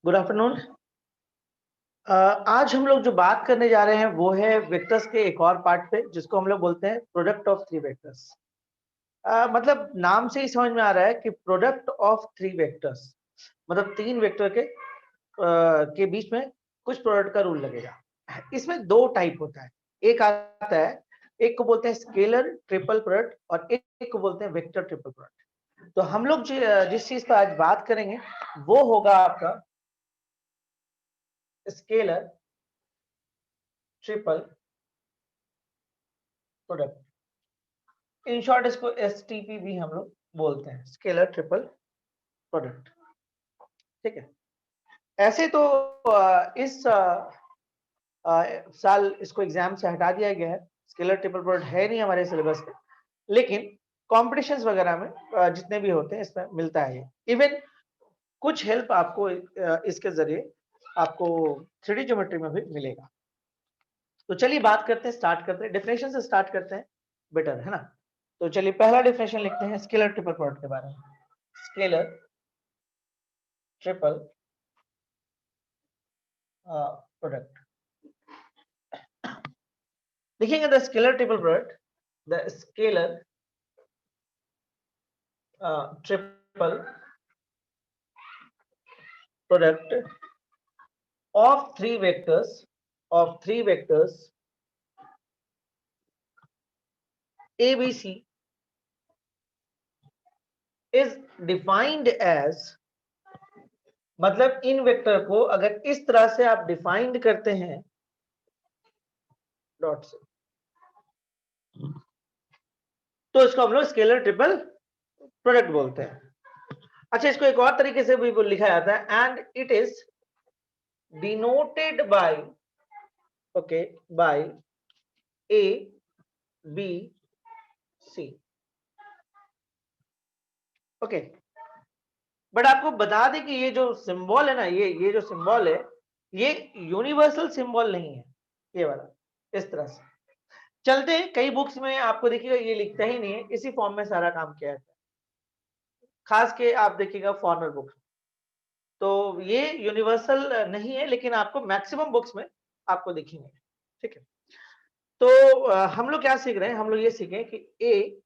Good afternoon. आज हम लोग जो बात करने जा रहे हैं वो है वेक्टर्स के एक और पार्ट पे, जिसको हम लोग बोलते हैं प्रोडक्ट ऑफ थ्री वेक्टर्स। मतलब नाम से ही समझ में आ रहा है कि प्रोडक्ट ऑफ थ्री वेक्टर्स मतलब तीन वेक्टर के बीच में कुछ प्रोडक्ट का रूल लगेगा। इसमें दो टाइप होता है, एक आता है, एक को बोलते हैं स्केलर ट्रिपल प्रोडक्ट और एक को बोलते हैं वेक्टर ट्रिपल प्रोडक्ट। तो हम लोग जिस चीज पर आज बात करेंगे वो होगा आपका scalar triple product. In short इसको एसटीपी भी हम लोग बोलते हैं, स्केलर ट्रिपल प्रोडक्ट। ठीक है, ऐसे तो इस साल इसको एग्जाम से हटा दिया गया है, स्केलर ट्रिपल प्रोडक्ट है नहीं हमारे सिलेबस में, लेकिन कॉम्पिटिशन्स वगैरह में जितने भी होते हैं इसमें मिलता है। इवन कुछ हेल्प आपको इसके जरिए आपको 3D ज्योमेट्री में भी मिलेगा। तो चलिए बात करते हैं, स्टार्ट करते हैं, डेफिनेशन से स्टार्ट करते हैं, बेटर है ना। तो चलिए पहला डेफिनेशन लिखते हैं स्केलर ट्रिपल प्रोडक्ट के बारे में। स्केलर ट्रिपल प्रोडक्ट, लिखेंगे the scalar triple product, the scalar triple product of three vectors ABC is defined as, मतलब इन वेक्टर को अगर इस तरह से आप डिफाइंड करते हैं डॉट से, तो इसको हम लोग स्केलर ट्रिपल प्रोडक्ट बोलते हैं। अच्छा, इसको एक और तरीके से भी लिखा जाता है, and it is denoted by A B C। Okay, but आपको बता दें कि ये जो सिंबल है ना, ये जो सिंबल है ये यूनिवर्सल सिंबल नहीं है, ये वाला इस तरह से चलते हैं। कई बुक्स में आपको देखिएगा ये लिखता ही नहीं है, इसी फॉर्म में सारा काम किया जाता है, खास के आप देखिएगा फॉर्मल बुक्स। तो ये यूनिवर्सल नहीं है, लेकिन आपको मैक्सिमम बुक्स में आपको दिखेंगे। ठीक है, तो हम लोग क्या सीख रहे हैं, हम लोग ये सीखे कि ए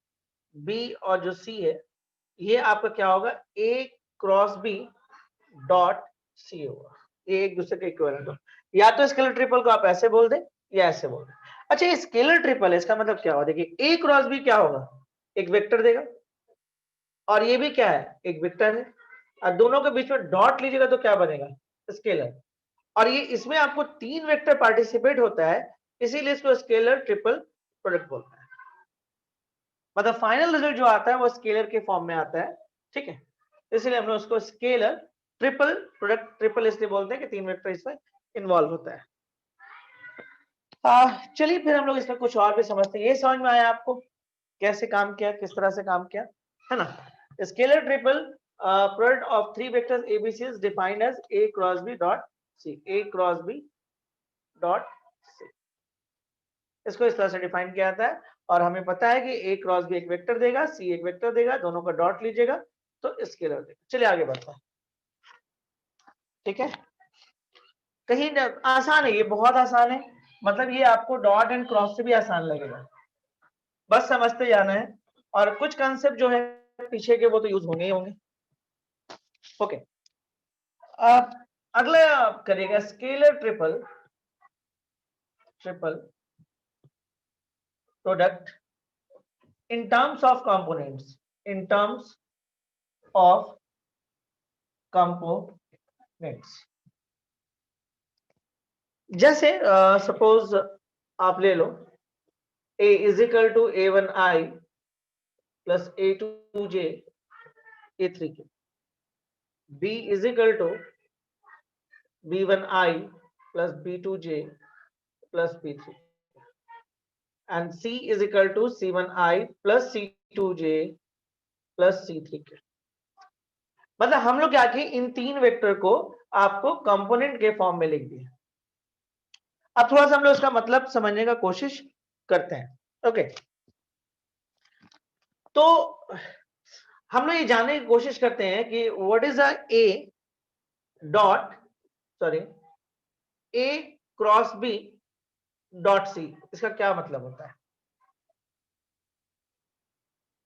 बी और जो सी है ये आपका क्या होगा, ए क्रॉस बी डॉट सी होगा, ये एक दूसरे के इक्विवेलेंट हो। या तो स्केलर ट्रिपल को आप ऐसे बोल दें या ऐसे बोल दें। अच्छा, ये स्केलर ट्रिपल है, इसका मतलब क्या होगा, देखिए ए क्रॉस बी क्या होगा, एक वेक्टर देगा, और ये भी क्या है, एक वेक्टर है, और दोनों के बीच में डॉट लीजिएगा तो क्या बनेगा, स्केलर। और ये इसमें आपको तीन वेक्टर पार्टिसिपेट होता है, इसीलिए इसको स्केलर ट्रिपल प्रोडक्ट बोलते हैं। मतलब फाइनल रिजल्ट जो आता है वो स्केलर के फॉर्म में आता है। ठीक है, इसलिए हम लोग उसको स्केलर ट्रिपल प्रोडक्ट, ट्रिपल इसलिए बोलते हैं कि तीन वेक्टर इसमें इन्वॉल्व होता है। चलिए फिर हम लोग इसमें कुछ और भी समझते हैं। ये समझ में आया आपको कैसे काम किया, किस तरह से काम किया, है ना। Scalar triple product of three vectors ABC is defined as A cross B dot C, A cross B dot C। इसको इस तरह से डिफाइन किया जाता है, और हमें पता है कि A क्रॉस B एक वेक्टर देगा, C एक वेक्टर देगा, दोनों का डॉट लीजिएगा तो स्केलर देगा। चलिए आगे बढ़ते हैं। ठीक है, कहीं आसान है, ये बहुत आसान है, मतलब ये आपको डॉट एंड क्रॉस से भी आसान लगेगा, बस समझते जाना है, और कुछ कंसेप्ट जो है पीछे के वो तो यूज होंगे ही होंगे। ओके, अब अगला आप करिएगा scalar triple product in terms of components, in terms of components। जैसे सपोज आप ले लो a is equal to a1i plus a2j a3k, b is equal to b1i plus b2j plus b3, and c is equal to c1i plus c2j plus c3k। मतलब हम लोग क्या किए, इन तीन vector को आपको कंपोनेंट के फॉर्म में लिख दिया। अब थोड़ा सा हम लोग इसका मतलब समझने का कोशिश करते हैं। ओके, तो हम लोग ये जानने की कोशिश करते हैं कि what is a A dot sorry A cross B dot C, इसका क्या मतलब होता है?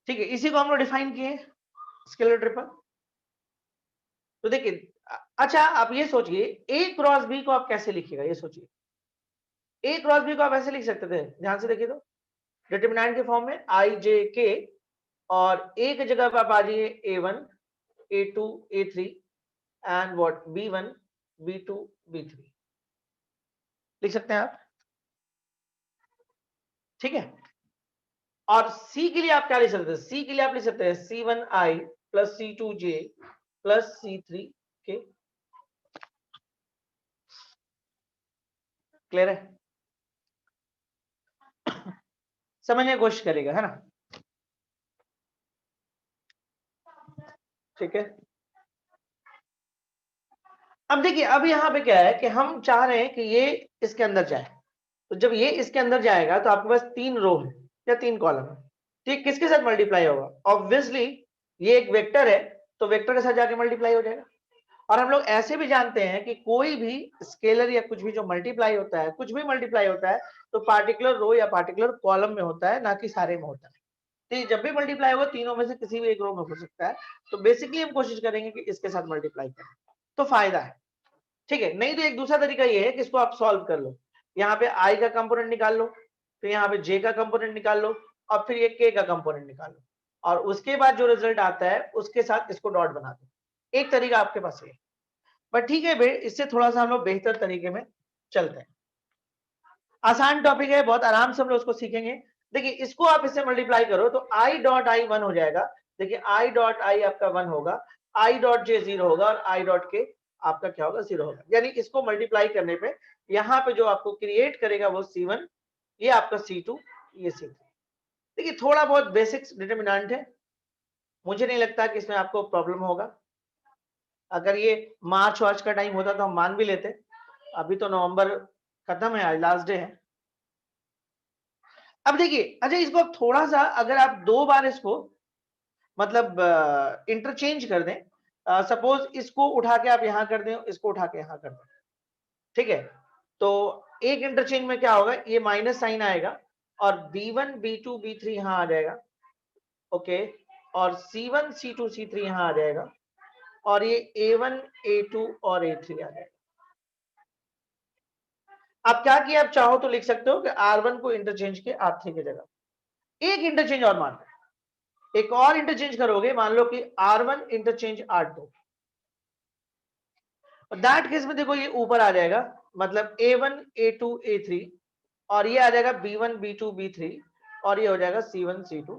ठीक है, इसी को हम लोग डिफाइन किए स्केलर ट्रिपल। तो देखिए अच्छा आप ये सोचिए ए क्रॉस बी को आप कैसे लिखिएगा, ये सोचिए। ए क्रॉस बी को आप ऐसे लिख सकते थे, ध्यान से देखिए तो, डिटरमिनेंट के फॉर्म में आई जे के, और ए की जगह पर आप आ जाइए A1 A2 A3 and what B1 B2 B3 लिख सकते हैं आप, ठीक है। और सी के लिए आप क्या लिख सकते हैं? सी के लिए आप लिख सकते हैं C1I plus C2J plus C3K। Clear है? समझने की कोशिश करेगा, है ना? ठीक है। अब देखिए अब यहाँ पे क्या है कि हम चाह रहे हैं कि ये इसके अंदर जाए, तो जब ये इसके अंदर जाएगा तो आपके पास 3 रो है या 3 कॉलम है, ठीक, किसके साथ मल्टीप्लाई होगा? ऑब्वियसली ये एक वेक्टर है, तो वेक्टर के साथ जाके मल्टीप्लाई हो जाएगा। और हम लोग ऐसे भी जानते हैं कि कोई भी स्केलर या कुछ भी जो मल्टीप्लाई होता है, कुछ भी मल्टीप्लाई होता है, तो पार्टिकुलर रो या पार्टिकुलर कॉलम में होता है, ना कि सारे में होता है। तो जब भी मल्टीप्लाई होगा तीनों में से किसी भी एक रो में हो सकता है, तो बेसिकली हम कोशिश करेंगे कि इसके साथ मल्टीप्लाई करें, तो फायदा है, ठीक है। नहीं तो एक दूसरा तरीका ये है कि इसको आप सॉल्व कर लो, यहाँ पे आई का कंपोनेंट निकाल लो, फिर यहाँ पे जे का कंपोनेंट निकाल लो, और फिर ये के का कंपोनेंट निकाल लो, और उसके बाद जो रिजल्ट आता है उसके साथ इसको डॉट बना दो। एक तरीका आपके पास है, पर ठीक है भाई, इससे थोड़ा सा हम लोग बेहतर तरीके में चलते हैं। आसान टॉपिक है, बहुत आराम से हम लोग उसको सीखेंगे। देखिए इसको आप इससे मल्टीप्लाई करो तो आई डॉट आई 1 हो जाएगा। देखिए आई डॉट आई आपका 1 होगा, आई डॉट जे 0 होगा, और आई डॉट के आपका क्या होगा? 0 होगा। यानी इसको मल्टीप्लाई करने पे यहाँ पे जो आपको क्रिएट करेगा वो C1, ये आपका C2, ये C3। देखिए थोड़ा बहुत बेसिक्स डिटरमिनेंट है, मुझे नहीं लगता कि इसमें आपको प्रॉब्लम होगा। अगर ये मार्च वार्च का टाइम होता तो हम मान भी लेते, अभी तो नवंबर खत्म है, आज लास्ट डे है। अब देखिए अच्छा इसको अब थोड़ा सा अगर आप 2 बार इसको मतलब इंटरचेंज कर दें, सपोज इसको उठा के आप यहां कर दें, इसको उठा के यहां कर दें, ठीक है, तो एक इंटरचेंज में क्या होगा, ये माइनस साइन आएगा और B1 B2 B3 यहां आ जाएगा, ओके, और C1 C2 C3 यहां आ जाएगा, और ये A1 A2 और A3 आ जाएगा। आप क्या किया, आप चाहो तो लिख सकते हो कि R1 को इंटरचेंज के R3 की जगह एक इंटरचेंज और मान, एक और इंटरचेंज करोगे, मान लो कि R1 इंटरचेंज R2, और दैट केस में देखो ये ऊपर आ जाएगा, मतलब A1 A2 A3, और ये आ जाएगा B1 B2 B3, और ये हो जाएगा C1 C2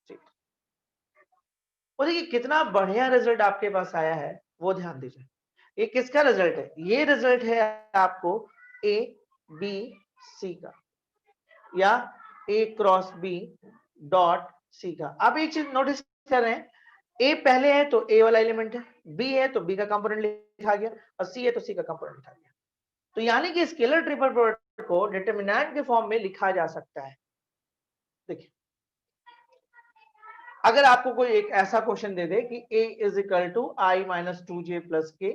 C3। और देखिए कितना बढ़िया रिजल्ट आपके पास आया है, वो ध्यान दीजिए। ये किसका रिजल्ट है? ये रिजल्ट है आपको A B C का, या A cross B dot C का। आप एक चीज नोटिस कर रहे हैं, ए पहले है तो ए वाला एलिमेंट है, बी है तो बी का कंपोनेंट लिखा गया, और सी है तो सी का कंपोनेंट लिखा गया। तो यानी कि स्केलर ट्रिपल प्रोडक्ट को डिटरमिनेंट के फॉर्म में लिखा जा सकता है। देखिए अगर आपको कोई एक ऐसा क्वेश्चन दे दे कि a is equal to i minus 2j plus k,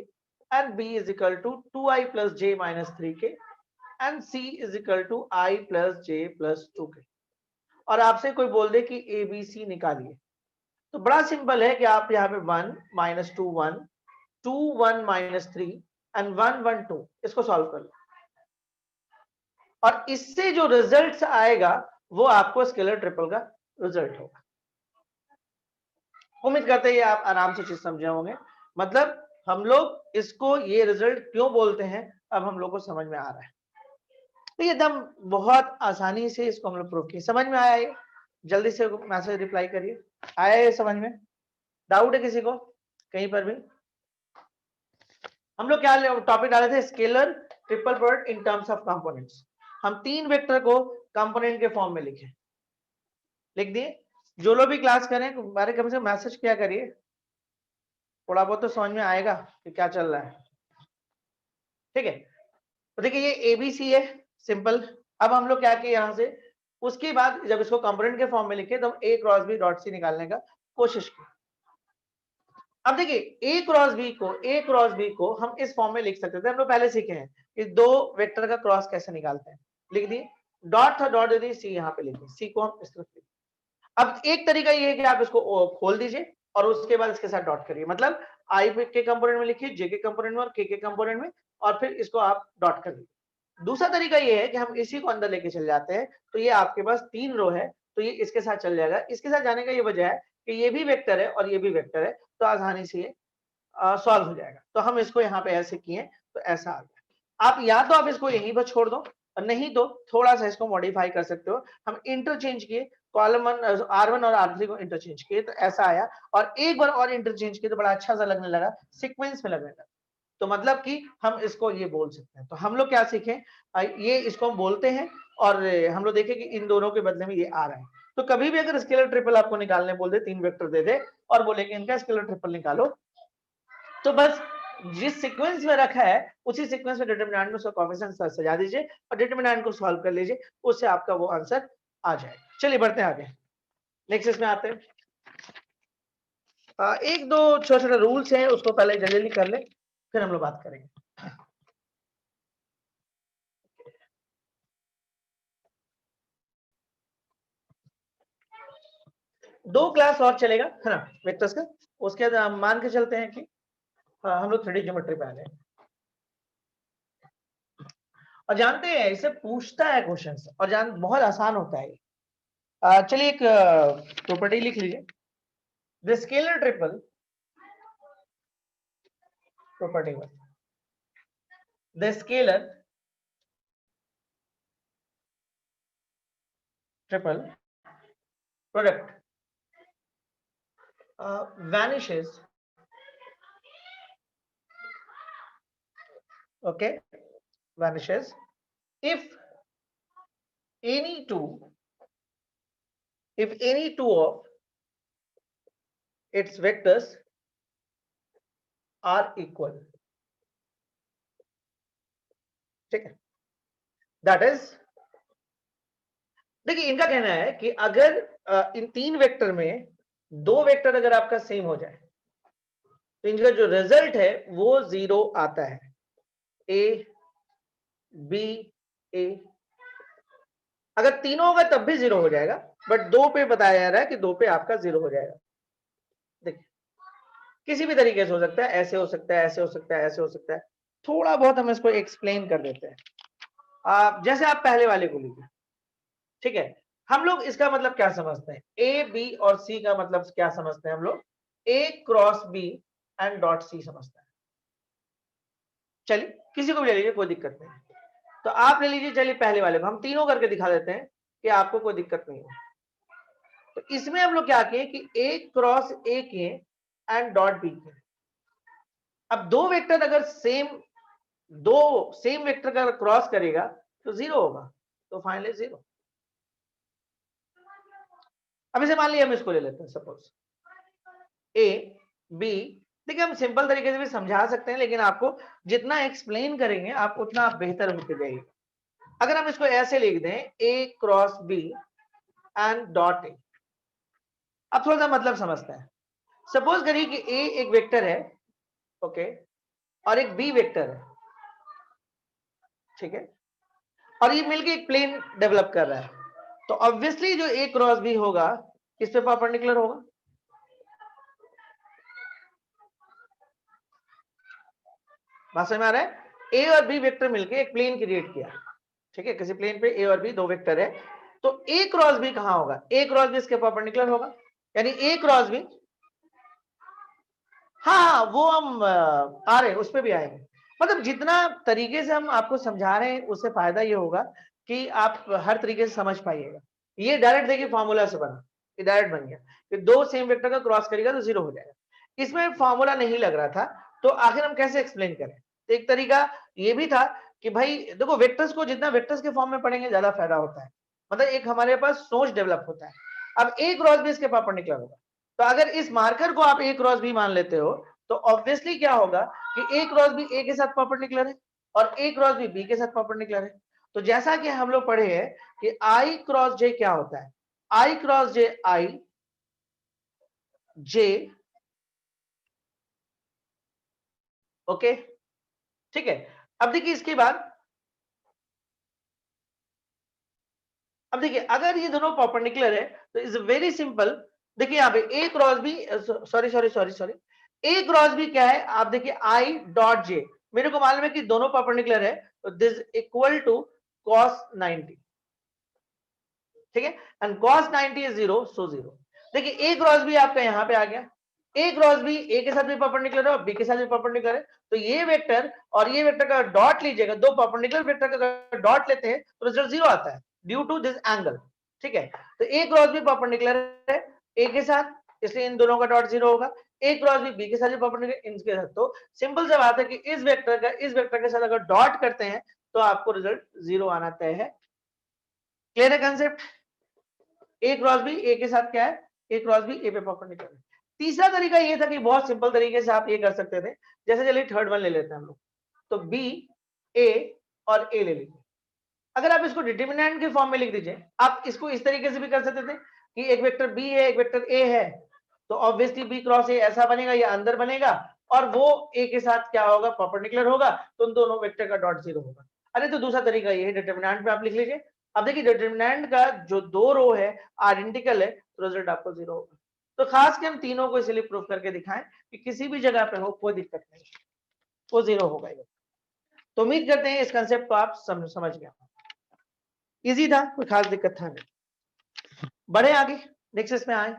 and b is equal to 2i plus j minus 3k, and c is equal to i plus j plus 2k, और आपसे कोई बोल दे कि a b c निकालिए, तो बड़ा simple है कि आप यहाँ पे 1 माइनस 2 1 2 1 माइनस 3 एंड 1 1 2 इसको सॉल्व कर लो, और इससे जो रिजल्ट आएगा वो आपको स्केलर ट्रिपल का रिजल्ट होगा। उम्मीद करते हैं आप आराम से चीज समझे होंगे, मतलब हम लोग इसको ये रिजल्ट क्यों बोलते हैं अब हम लोग को समझ में आ रहा है। तो ये एकदम बहुत आसानी से इसको हम लोग प्रूव किए। समझ में आया ये? जल्दी से मैसेज रिप्लाई करिए, आया ये समझ में? डाउट है किसी को कहीं पर भी? हम लोग क्या टॉपिक डाले थे, scalar triple product in terms of components. हम 3 वेक्टर को कंपोनेंट के फॉर्म में लिखे, लिख दिए। जो लोग भी क्लास करें बारे कम से मैसेज क्या करिए, थोड़ा बहुत तो समझ में आएगा कि क्या चल रहा है, ठीक है। तो देखिए ये ABC है सिंपल। अब हम लोग क्या किए यहां से, उसके बाद जब इसको कंपोनेंट के फॉर्म में लिखे तो हम A cross B dot C निकालने का कोशिश की। अब देखिए ए क्रॉस बी को हम इस फॉर्म में लिख सकते थे, हम लोग पहले सीखे हैं कि दो वेक्टर का क्रॉस कैसे निकालते हैं। लिख दिए, डॉट था, डॉट दे दी, सी यहाँ पे लिख दी, सी को हम इस तरफ लिख। अब एक तरीका ये है कि आप इसको खोल दीजिए और उसके बाद इसके साथ डॉट करिए, मतलब आई के कंपोनेंट में लिखिए, जे के कंपोनेंट में और के कंपोनेंट में, और फिर इसको आप डॉट कर दीजिए। दूसरा तरीका ये है कि हम इसी को अंदर लेके चले जाते हैं, तो ये आपके पास 3 रो है, तो ये इसके साथ चल जाएगा। इसके साथ जाने का ये वजह है कि ये भी वेक्टर है और ये भी वेक्टर है, तो आसानी से ये सॉल्व हो जाएगा। तो हम इसको यहाँ पे ऐसे किए तो ऐसा आ गया। आप या तो आप इसको यहीं पर छोड़ दो, और नहीं तो थोड़ा सा इसको मॉडिफाई कर सकते हो। हम इंटरचेंज किए, कॉलम R1 और R3 को इंटरचेंज किए तो ऐसा आया, और एक बार और इंटरचेंज किए तो बड़ा अच्छा सा लगने लगा, सीक्वेंस में लगने लगा। तो मतलब कि हम इसको ये बोल सकते हैं। तो हम लोग क्या सीखे, ये इसको हम बोलते हैं, और हम लोग देखें कि इन दोनों के बदले में ये आ रहा है। तो कभी भी अगर स्केलर ट्रिपल आपको निकालने बोल दे, 3 वेक्टर दे दे और बोले कि इनका स्केलर ट्रिपल निकालो, तो बस जिस सीक्वेंस में रखा है उसी सीक्वेंस में डिटरमिनेंट में उसका कोएफिशिएंट सजा दीजिए और डिटरमिनेंट को सॉल्व कर लीजिए, उससे आपका वो आंसर आ जाएगा। चलिए बढ़ते हैं आगे, नेक्स्ट इसमें आते हैं। एक दो छोटे छोटे रूल्स हैं, उसको पहले जल्दी कर ले, फिर हम लोग बात करेंगे। दो क्लास और चलेगा है ना वेक्टर्स का, उसके बाद मान के चलते हैं कि हम लोग 3D ज्योमेट्री पे आ गए और जानते हैं इसे पूछता है क्वेश्चंस, और जान बहुत आसान होता है। चलिए एक प्रॉपर्टी लिख लीजिए, the scalar triple property one, the scalar triple product vanishes, okay, vanishes if any two of its vectors are equal, ठीक है। दैट इज, देखिए इनका कहना है कि अगर इन 3 वेक्टर में 2 वेक्टर अगर आपका सेम हो जाए तो इनका जो रिजल्ट है वो 0 आता है, ए बी ए। अगर तीनों होगा तब भी 0 हो जाएगा, बट 2 पे बताया जा रहा है कि 2 पे आपका 0 हो जाएगा। देखिए किसी भी तरीके से हो सकता है, ऐसे हो सकता है, ऐसे हो सकता है, ऐसे हो सकता है। थोड़ा बहुत हम इसको एक्सप्लेन कर देते हैं। जैसे आप पहले वाले को लीजिए, ठीक है। हम लोग इसका मतलब क्या समझते हैं, ए बी और सी का मतलब क्या समझते हैं हम लोग, A cross B and dot C समझते हैं। चलिए किसी को भी ले लीजिए, कोई दिक्कत नहीं। तो आप ले लीजिए, चलिए पहले वाले को हम तीनों करके दिखा देते हैं कि आपको कोई दिक्कत नहीं है। तो इसमें हम लोग क्या किए कि ए क्रॉस ए के एंड डॉट बी के। अब दो सेम वेक्टर का क्रॉस करेगा तो 0 होगा, तो फाइनली 0। अब इसे मान लिया हम इसको ले लेते हैं, सपोज ए बी। देखिए हम सिंपल तरीके से भी समझा सकते हैं, लेकिन आपको जितना एक्सप्लेन करेंगे आप उतना आप बेहतर होते जाइए। अगर हम इसको ऐसे लिख दें, A cross B and dot A, अब थोड़ा सा मतलब समझते हैं। सपोज करिए कि ए एक वेक्टर है, ओके, और एक बी वेक्टर है, ठीक है, और ये मिलके एक प्लेन डेवलप कर रहा है, तो ऑब्वियसली जो ए क्रॉस बी होगा किस पे परपेंडिकुलर होगा, बात समझ में आ रहा है। ए और बी वेक्टर मिलके एक प्लेन क्रिएट किया, ठीक है, किसी प्लेन पे ए और बी दो वेक्टर है, तो ए क्रॉस बी कहां होगा, ए क्रॉस बी इसके परपेंडिकुलर होगा, यानी ए क्रॉस बी, हाँ वो हम आ रहे हैं, उस पर भी आएंगे। मतलब जितना तरीके से हम आपको समझा रहे हैं उससे फायदा ये होगा कि आप हर तरीके से समझ पाइएगा। ये डायरेक्ट देखिए फॉर्मूला से बना, ये डायरेक्ट बन गया कि दो सेम वेक्टर का क्रॉस करेगा तो 0 हो जाएगा। इसमें फॉर्मूला नहीं लग रहा था, तो आखिर हम कैसे एक्सप्लेन करें। तो एक तरीका ये भी था कि भाई देखो वेक्टर्स को जितना वेक्टर्स के फॉर्म में पढ़ेंगे ज्यादा फायदा होता है, मतलब एक हमारे पास सोच डेवलप होता है। अब ए क्रॉस बी इसके परपेंडिकुलर होगा, तो अगर इस मार्कर को आप ए क्रॉस बी मान लेते हो तो ऑब्वियसली क्या होगा कि ए क्रॉस बी ए के साथ परपेंडिकुलर है और ए क्रॉस बी बी के साथ परपेंडिकुलर है। तो जैसा कि हम लोग पढ़े हैं कि आई क्रॉस जे क्या होता है, आई क्रॉस जे आई जे ओके, ठीक है। अब देखिए इसके बाद, अब देखिए अगर ये दोनों परपेंडिकुलर है तो इज वेरी सिंपल। देखिए यहाँ पे A cross B, sorry sorry sorry sorry, A cross B क्या है, आप देखिए आई डॉट जे, मेरे को मालूम है कि दोनों परपेंडिकुलर है, तो दिस इक्वल टू cos 90, ठीक है, एंड cos 90 इज 0, सो 0। देखिए ए क्रॉस बी आपका यहाँ पे आ गया, ए क्रॉस बी ए के साथ भी परपेंडिकुलर है और बी के साथ भी परपेंडिकुलर है, तो ये वेक्टर और ये वेक्टर का डॉट लीजिएगा, दो परपेंडिकुलर वेक्टर का डॉट लेते हैं तो रिजल्ट 0 आता है ड्यू टू दिस एंगल, ठीक है। तो ए क्रॉस बी परपेंडिकुलर है ए के साथ, इसलिए इन दोनों का डॉट 0 होगा, ए क्रॉस बी के साथ भी परपेंडिकुलर इनके साथ, तो सिंपल सा बात है कि इस वेक्टर के साथ अगर डॉट करते हैं तो आपको रिजल्ट 0 आना तय है। क्लियर है कंसेप्ट? ए क्रॉस बी ए के साथ क्या है, ए क्रॉस बी ए पे परपेंडिकुलर है। तीसरा तरीका ये था कि बहुत सिंपल तरीके से आप ये कर सकते थे, जैसे चलिए थर्ड वन ले लेते हैं हम लोग, तो बी ए और ए ले लीजिए। अगर आप इसको डिटरमिनेंट के फॉर्म में लिख दीजिए, आप इसको इस तरीके से भी कर सकते थे कि एक वेक्टर बी है एक वेक्टर ए है, तो ऑब्वियसली बी क्रॉस ए ऐसा बनेगा, या अंदर बनेगा, और वो ए के साथ क्या होगा, परपेंडिकुलर होगा, तो उन दोनों वेक्टर का डॉट 0 होगा। अरे तो दूसरा तरीका ये है, डिटरमिनेंट में आप लिख लीजिए। अब देखिए डिटरमिनेंट का जो दो रो है आइडेंटिकल है, तो रिजल्ट आपको 0 होगा। तो खास के हम तीनों को इसलिए प्रूव करके दिखाएं कि किसी भी जगह पे हो कोई दिक्कत नहीं, वो 0 होगा। तो उम्मीद करते हैं इस कंसेप्ट को आप समझ गए। इजी था, कोई खास दिक्कत था नहीं। बढ़े आगे, नेक्स्ट इसमें आए।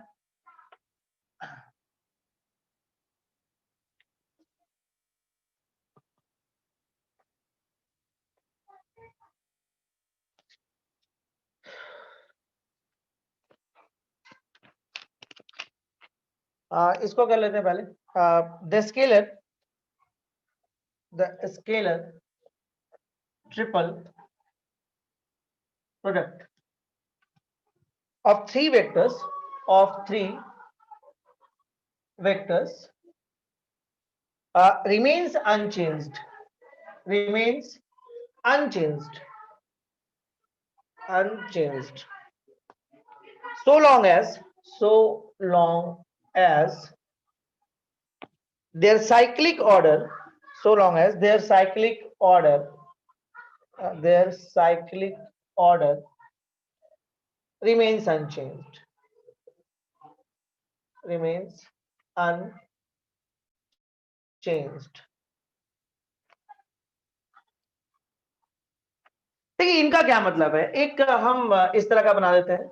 इसको कर लेते हैं पहले। The scalar triple product of three vectors remains unchanged, remains unchanged unchanged so long as their cyclic order, so long as their cyclic order remains unchanged, remains unchanged। देखिए इनका क्या मतलब है, एक हम इस तरह का बना देते हैं।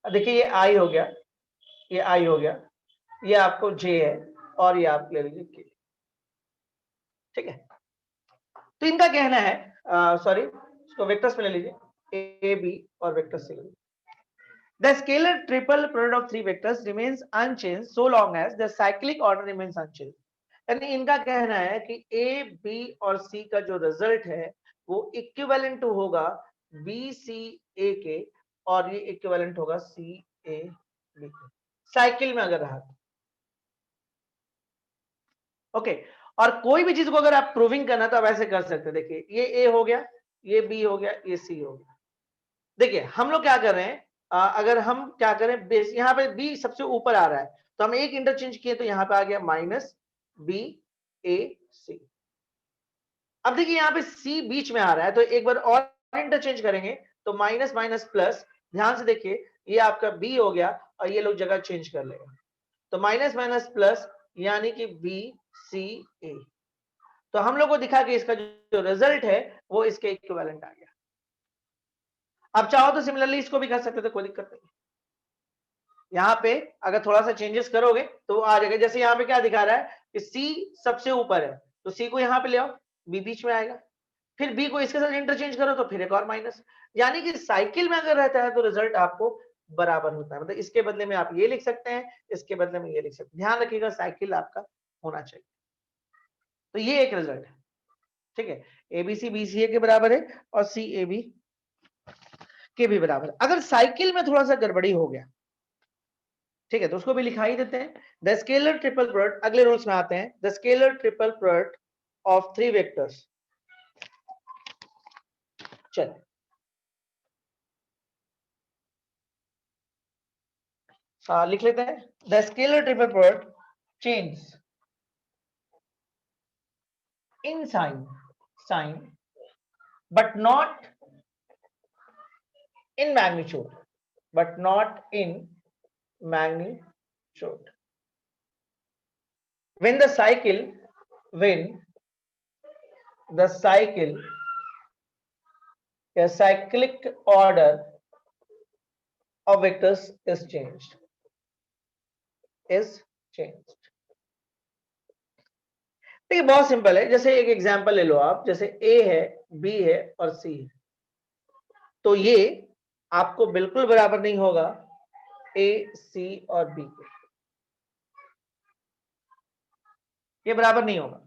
देखिए ये आई हो गया, ये आई हो गया, ये आपको जे है, और ये आप ले लीजिए के, ठीक है। तो इनका कहना है, सॉरी इसको वेक्टर्स में ले लीजिए, ए बी और वेक्टर से ले लीजिए। The scalar triple product of three vectors remains unchanged so long as the cyclic order remains unchanged। यानी इनका कहना है कि ए बी और सी का जो रिजल्ट है वो इक्विवेलेंट होगा बी सी ए के, और ये इक्विवेलेंट होगा सी ए बी के, साइकिल में अगर रहा। ओके, और कोई भी चीज को अगर आप प्रूविंग करना तो आप ऐसे कर सकते हैं। देखिए ये ए हो गया, ये बी हो गया, ये सी हो गया। देखिए हम लोग क्या कर रहे हैं, अगर हम क्या करें, बेस यहाँ पे बी सबसे ऊपर आ रहा है, तो हम एक इंटरचेंज किए तो यहाँ पे आ गया माइनस बी ए सी। अब देखिए यहाँ पे सी बीच में आ रहा है, तो एक बार और इंटरचेंज करेंगे तो माइनस माइनस प्लस, ध्यान से देखिए ये आपका बी हो गया और ये लोग जगह चेंज कर लेगा, तो माइनस माइनस प्लस यानी कि बी सी ए। तो हम लोग को दिखा कि इसका जो रिजल्ट है वो इसके इक्विवेलेंट आ गया। अब चाहो तो सिमिलरली इसको भी कर सकते थे, कोई दिक्कत नहीं। यहाँ पे अगर थोड़ा सा चेंजेस करोगे तो आ जाएगा। जैसे यहाँ पे क्या दिखा रहा है कि सी सबसे ऊपर है, तो सी को यहाँ पे ले आओ, बी बीच में आएगा, फिर बी को इसके साथ इंटरचेंज करो तो फिर एक और माइनस। यानी कि साइकिल में अगर रहता है तो रिजल्ट आपको बराबर होता है, मतलब इसके बदले में आप ये लिख सकते हैं, इसके बदले में ये लिख सकते हैं। ध्यान रखिएगा साइकिल आपका होना चाहिए। तो ये एक रिजल्ट है, ठीक है। एबीसी बीसीए के बराबर है और सी ए बी के भी बराबर। अगर साइकिल में थोड़ा सा गड़बड़ी हो गया, ठीक है, तो उसको भी लिखा ही देते हैं। द स्केलर ट्रिपल प्रोडक्ट, अगले रूल्स में आते हैं। The scalar triple product of three vectors, चल लिख लेते हैं। The scalar triple product change in sign, but not in magnitude, but not in magnitude. When the cycle a cyclic order of vectors is changed. देखिए बहुत simple है, जैसे एक example ले लो आप, जैसे ए है, बी है और सी है, तो ये आपको बिल्कुल बराबर नहीं होगा ए, सी और बी के, ये बराबर नहीं होगा।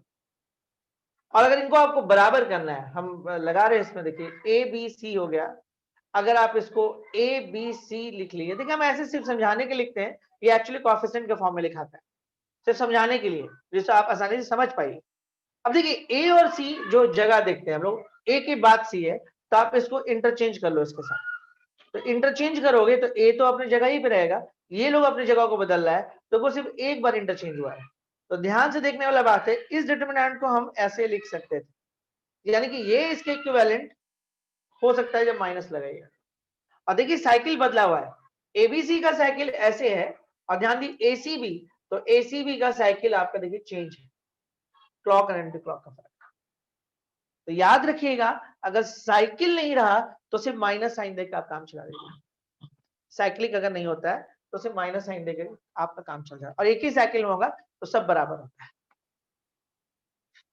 और अगर इनको आपको बराबर करना है, हम लगा रहे हैं इसमें, देखिए ए बी सी हो गया, अगर आप इसको ए बी सी लिख लिए, देखिए हम ऐसे सिर्फ समझाने के लिखते हैं, ये एक्चुअली कोएफिशिएंट के फॉर्म में लिखा था, सिर्फ समझाने के लिए, जिससे आप आसानी से समझ पाइए। अब देखिए ए और सी जो जगह देखते हैं हम लोग, ए के बाद सी है, तो आप इसको इंटरचेंज कर लो इसके साथ, तो इंटरचेंज करोगे तो ए तो अपनी जगह ही पे रहेगा, ये लोग अपनी जगह को बदल रहा है, तो वो सिर्फ एक बार इंटरचेंज हुआ है। तो ध्यान से देखने वाला बात है, इस डिटरमिनेंट को हम ऐसे लिख सकते थे, यानी कि ये इसके इक्विवेलेंट हो सकता है जब माइनस लगाइएगा। और देखिए साइकिल बदला हुआ है, एबीसी का साइकिल ऐसे है, और ध्यान दी एसीबी, तो एसीबी का साइकिल आपका देखिए चेंज है, क्लॉक एंड एंटी क्लॉक का फर्क। तो याद रखिएगा, अगर साइकिल नहीं रहा तो सिर्फ माइनस साइन देकर आप काम चला देंगे, साइक्लिक अगर नहीं होता है तो सिर्फ माइनस साइन देकर आपका काम चल जाए, और एक ही साइकिल में होगा तो सब बराबर होता है।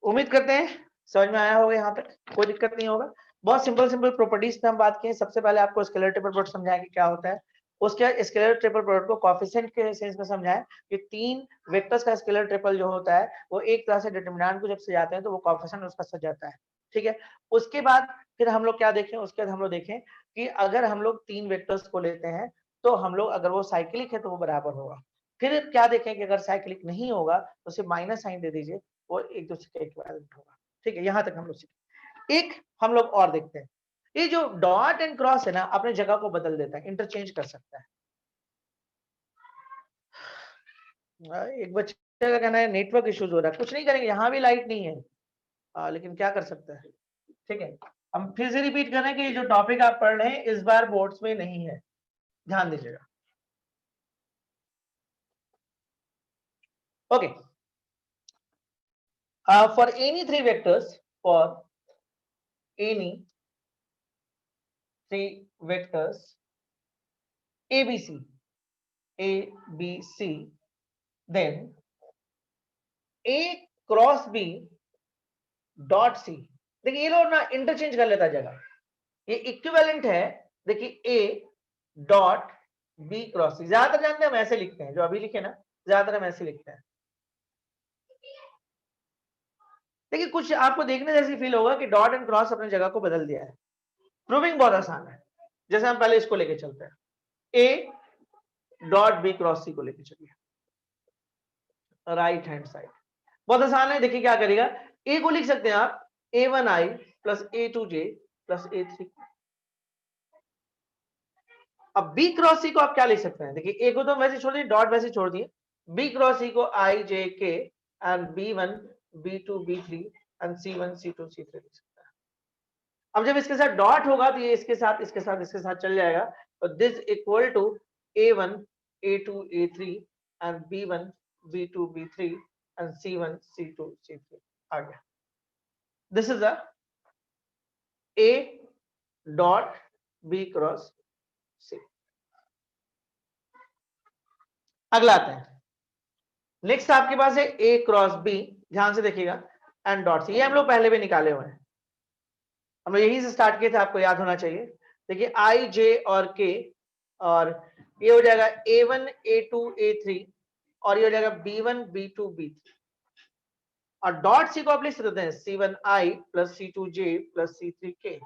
उम्मीद करते हैं समझ में आया होगा, यहाँ तक कोई दिक्कत नहीं होगा। बहुत सिंपल प्रॉपर्टीज पे हम बात किए। सबसे पहले आपको स्केलर ट्रिपल प्रोडक्ट समझाया कि क्या होता है, उसके स्केलर ट्रिपल प्रोडक्ट को कोएफिशिएंट के सेंस में समझाया कि तीन वेक्टर्स का स्केलर ट्रिपल जो होता है वो एक तरह से डिटरमिनेंट को जब सजाते हैं तो वो कोएफिशिएंट उसका सज जाता है, ठीक है। उसके बाद फिर हम लोग क्या देखें, उसके बाद हम लोग देखें कि अगर हम लोग तीन वेक्टर्स को लेते हैं तो हम लोग, अगर वो साइक्लिक है तो वो बराबर होगा। फिर क्या देखें कि अगर साइक्लिक नहीं होगा तो सिर्फ माइनस साइन दे दीजिए, वो एक दूसरे के इक्विवेलेंट होगा, ठीक है। यहां तक हम लोग सीखे। एक हम लोग और देखते हैं, ये जो डॉट एंड क्रॉस है ना, अपने जगह को बदल देता है, इंटरचेंज कर सकता है। एक बच्चे का कहना है नेटवर्क इश्यूज हो रहा है, कुछ नहीं करेंगे, यहाँ भी लाइट नहीं है, लेकिन क्या कर सकते हैं, ठीक है। हम फिर से रिपीट कर रहे हैं कि ये जो टॉपिक आप पढ़ रहे हैं इस बार बोर्ड्स में नहीं है, ध्यान दीजिएगा, okay. For any three vectors, for any three vectors ABC, then A cross B dot C, देखिए ये लोग ना इंटरचेंज कर लेता है जगह, ये इक्विवेलेंट है, देखिए A dot B cross C, ज्यादातर जानते हैं हम ऐसे लिखते हैं, जो अभी लिखे ना ज्यादातर हम ऐसे लिखते हैं। देखिए कुछ आपको देखने जैसे फील होगा कि डॉट एंड क्रॉस अपनी जगह को बदल दिया है, प्रूविंग बहुत आसान है। जैसे हम पहले इसको लेके चलते हैं, A dot B cross C को लेके चलिए राइट हैंड साइड, बहुत आसान है। देखिए क्या करेगा, ए को लिख सकते हैं आप A1I plus A2J plus A3, अब B क्रॉस C को आप क्या लिख सकते हैं, देखिए ए को तो वैसे छोड़ दिए, डॉट वैसे छोड़ दिए, B क्रॉस C को IJK and B1 B2 B3 and C1 C2 C3 लिख सकते हैं। अब जब इसके साथ डॉट होगा तो ये इसके साथ इसके साथ इसके साथ चल जाएगा, तो this equal to A1 A2 A3 and B1 B2 B3 and C1 C2 C3 आ गया। This is A dot B cross C। अगला आता है, नेक्स्ट आपके पास है A क्रॉस B, ध्यान से देखिएगा, एंड डॉट C, ये हम लोग पहले भी निकाले हुए हैं, हम लोग यहीं से स्टार्ट किए थे, आपको याद होना चाहिए। देखिए I J और K, और ये हो जाएगा A1 A2 A3, और ये हो जाएगा B1 B2 B3, और डॉट C को आप लिख सकते हैं C1I plus C2J plus C3K।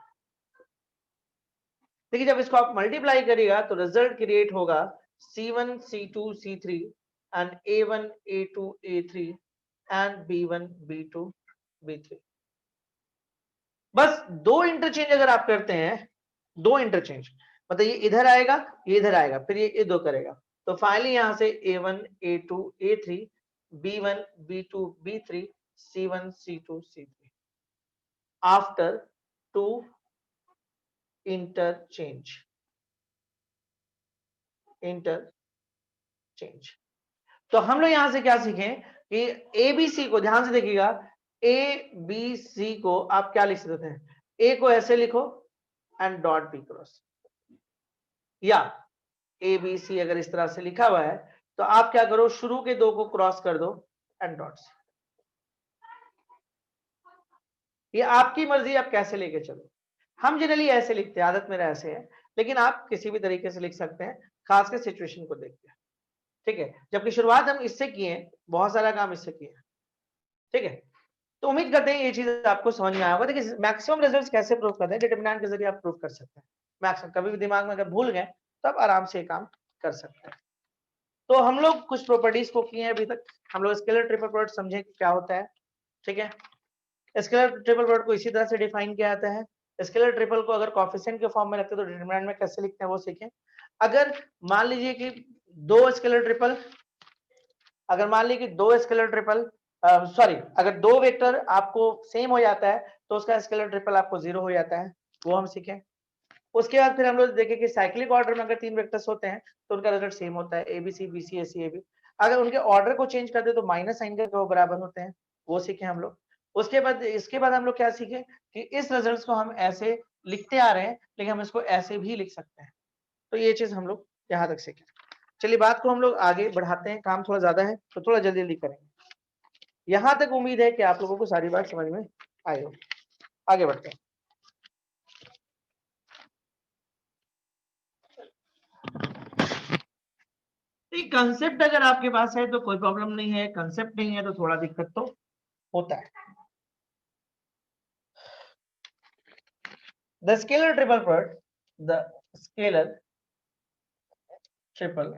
देखिए जब इसको आप मल्टीप्लाई करिएगा तो रिजल्ट क्रिएट होगा C1 C2 C3 and A1 A2 A3 and B1 B2 B3। बस दो इंटरचेंज अगर आप करते हैं, दो इंटरचेंज मतलब ये इधर आएगा ये इधर आएगा, फिर ये दो करेगा, तो फाइनली यहां से A1 A2 A3 B1 B2 B3 C1 C2 C3, after two interchange तो हम लोग यहां से क्या सीखें कि ए बी सी को ध्यान से देखिएगा, ए बी सी को आप क्या लिख सकते हैं, ए को ऐसे लिखो एंड डॉट बी क्रॉस, या ए बी सी अगर इस तरह से लिखा हुआ है तो आप क्या करो, शुरू के दो को क्रॉस कर दो एंड डॉट से। ये आपकी मर्जी, आप कैसे लेके चलो। हम जनरली ऐसे लिखते हैं, आदत मेरा ऐसे है, लेकिन आप किसी भी तरीके से लिख सकते हैं, खासकर सिचुएशन को देख के, ठीक है। जबकि शुरुआत हम इससे किए, बहुत सारा काम इससे किए, ठीक है। तो उम्मीद करते हैं ये चीज आपको समझ में आया होगा। देखिए मैक्सिमम रिजल्ट्स कैसे प्रूव करते हैं, डिटरमिनेंट के जरिए आप प्रूव कर सकते हैं मैक्सिमम। कभी भी दिमाग में अगर भूल गए तो आप आराम से ये काम कर सकते हैं। तो हम लोग कुछ प्रॉपर्टीज को किए हैं अभी तक। हम लोग स्केलर ट्रिपल प्रोडक्ट समझे क्या होता है, ठीक है। स्केलर ट्रिपल प्रोडक्ट को इसी तरह से डिफाइन किया जाता है। स्केलर ट्रिपल को अगर कोएफिशिएंट के फॉर्म में रखते तो डिटरमिनेंट में कैसे लिखते हैं वो सीखें। अगर मान लीजिए कि दो स्केलर ट्रिपल, अगर मान लीजिए कि दो स्केलर ट्रिपल सॉरी, अगर दो वेक्टर आपको सेम हो जाता है तो उसका स्केलर ट्रिपल आपको 0 हो जाता है, वो हम सीखें। उसके बाद फिर हम लोग देखें कि साइक्लिक ऑर्डर में अगर तीन वेक्टर्स होते हैं तो उनका रिजल्ट सेम होता है, एबीसी बीसी एसी एबी। अगर उनके ऑर्डर को चेंज कर दे तो माइनस साइन करके वो बराबर होते हैं, वो सीखे हम लोग। उसके बाद इसके बाद हम लोग क्या सीखे कि इस रिजल्ट को हम ऐसे लिखते आ रहे हैं लेकिन हम इसको ऐसे भी लिख सकते हैं। तो ये चीज हम लोग यहाँ तक सीखे। चलिए बात को हम लोग आगे बढ़ाते हैं, काम थोड़ा ज्यादा है तो थोड़ा जल्दी जल्दी करेंगे। यहां तक उम्मीद है कि आप लोगों को सारी बात समझ में आई हो। आगे बढ़ते हैं। कंसेप्ट अगर आपके पास है तो कोई प्रॉब्लम नहीं है, कंसेप्ट नहीं है तो थोड़ा दिक्कत तो होता है। The scalar triple product, the scalar triple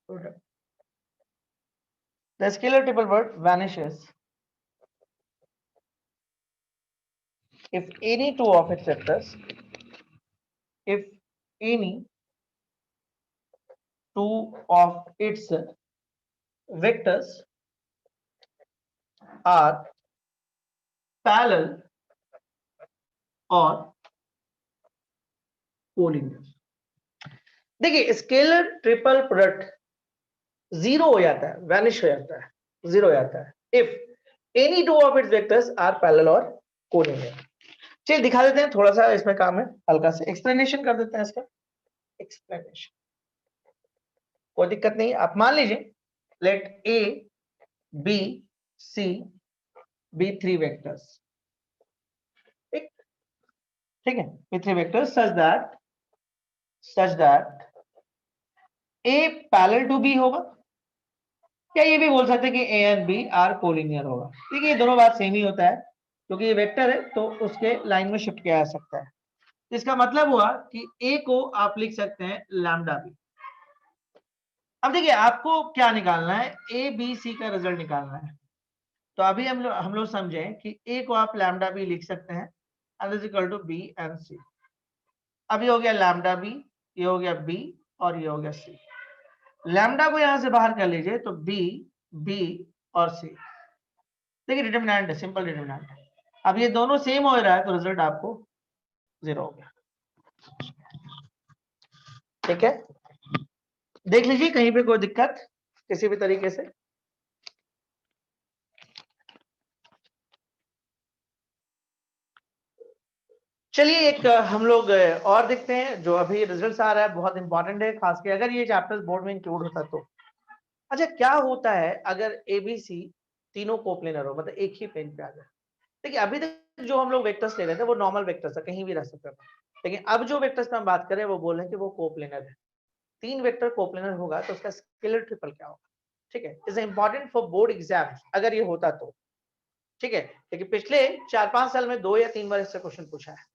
product, the scalar triple product vanishes if any two of its vectors, if any two of its vectors are parallel or collinear. देखिए स्केलर ट्रिपल प्रोडक्ट जीरो हो जाता है, vanish हो जाता है, zero हो जाता है if any two of its vectors are parallel और कोलिनियर। चलिए दिखा देते हैं, थोड़ा सा इसमें काम है, हल्का से एक्सप्लेनेशन कर देते हैं इसका। एक्सप्लेनेशन कोई दिक्कत नहीं, आप मान लीजिए let A B C be three vectors, ठीक है, be three vectors such that A parallel to B होगा, या ये भी बोल सकते हैं कि A and B are collinear होगा। देखिए ये दोनों बात सेम ही होता है, क्योंकि ये वेक्टर है तो उसके लाइन में शिफ्ट किया जा सकता है। इसका मतलब हुआ कि ए को आप लिख सकते हैं लैम्डा बी। अब देखिए आपको क्या निकालना है, ए बी सी का रिजल्ट निकालना है। तो अभी हम लोग समझें कि ए को आप लैम्डा बी लिख सकते हैं and is equal to B and C. अब ये हो गया लैम्डा बी, ये हो गया बी और ये हो गया सी। लैम्डा को यहां से बाहर कर लीजिए तो बी, बी और सी। देखिए डिटरमिनेंट है, सिंपल डिटरमिनेंट है। अब ये दोनों सेम हो रहा है तो रिजल्ट आपको 0 हो गया, ठीक है। देख लीजिए कहीं पे कोई दिक्कत किसी भी तरीके से। चलिए एक हम लोग और देखते हैं जो अभी रिजल्ट आ रहा है, बहुत इंपॉर्टेंट है, खासकर अगर ये चैप्टर बोर्ड में इंक्लूड होता तो। अच्छा क्या होता है अगर एबीसी तीनों कोप्लेनर हो, मतलब एक ही प्लेन पे आ जाए। देखिए अभी तक जो हम लोग वेक्टर्स ले रहे थे वो नॉर्मल वेक्टर्स है, कहीं भी रह सकता था, लेकिन अब जो वेक्टर्स पे हम बात करें वो बोल रहे हैं कि वो कोप्लेनर है। तीन वेक्टर कोप्लेनर होगा तो उसका स्केलर ट्रिपल क्या होगा, ठीक है। Is important for board exam अगर ये होता तो, ठीक है। लेकिन पिछले 4-5 साल में 2 या 3 बार इससे क्वेश्चन पूछा है,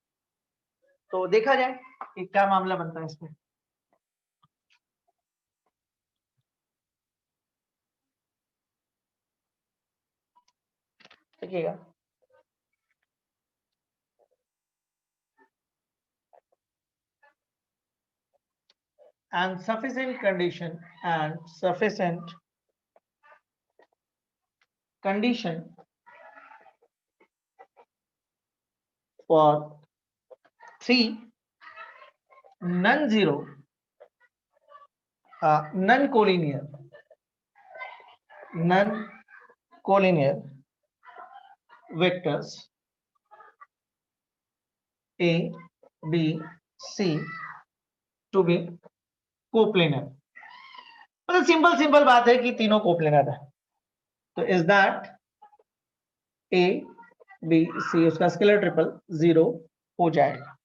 तो देखा जाए कि क्या मामला बनता है इसमें। देखिएगा and sufficient condition for 3 non-zero non-collinear vectors A, B, C to be coplanar। मतलब सिंपल बात है कि तीनों कोप्लेनर है, तो is that A B C उसका स्केलर ट्रिपल 0 हो जाएगा।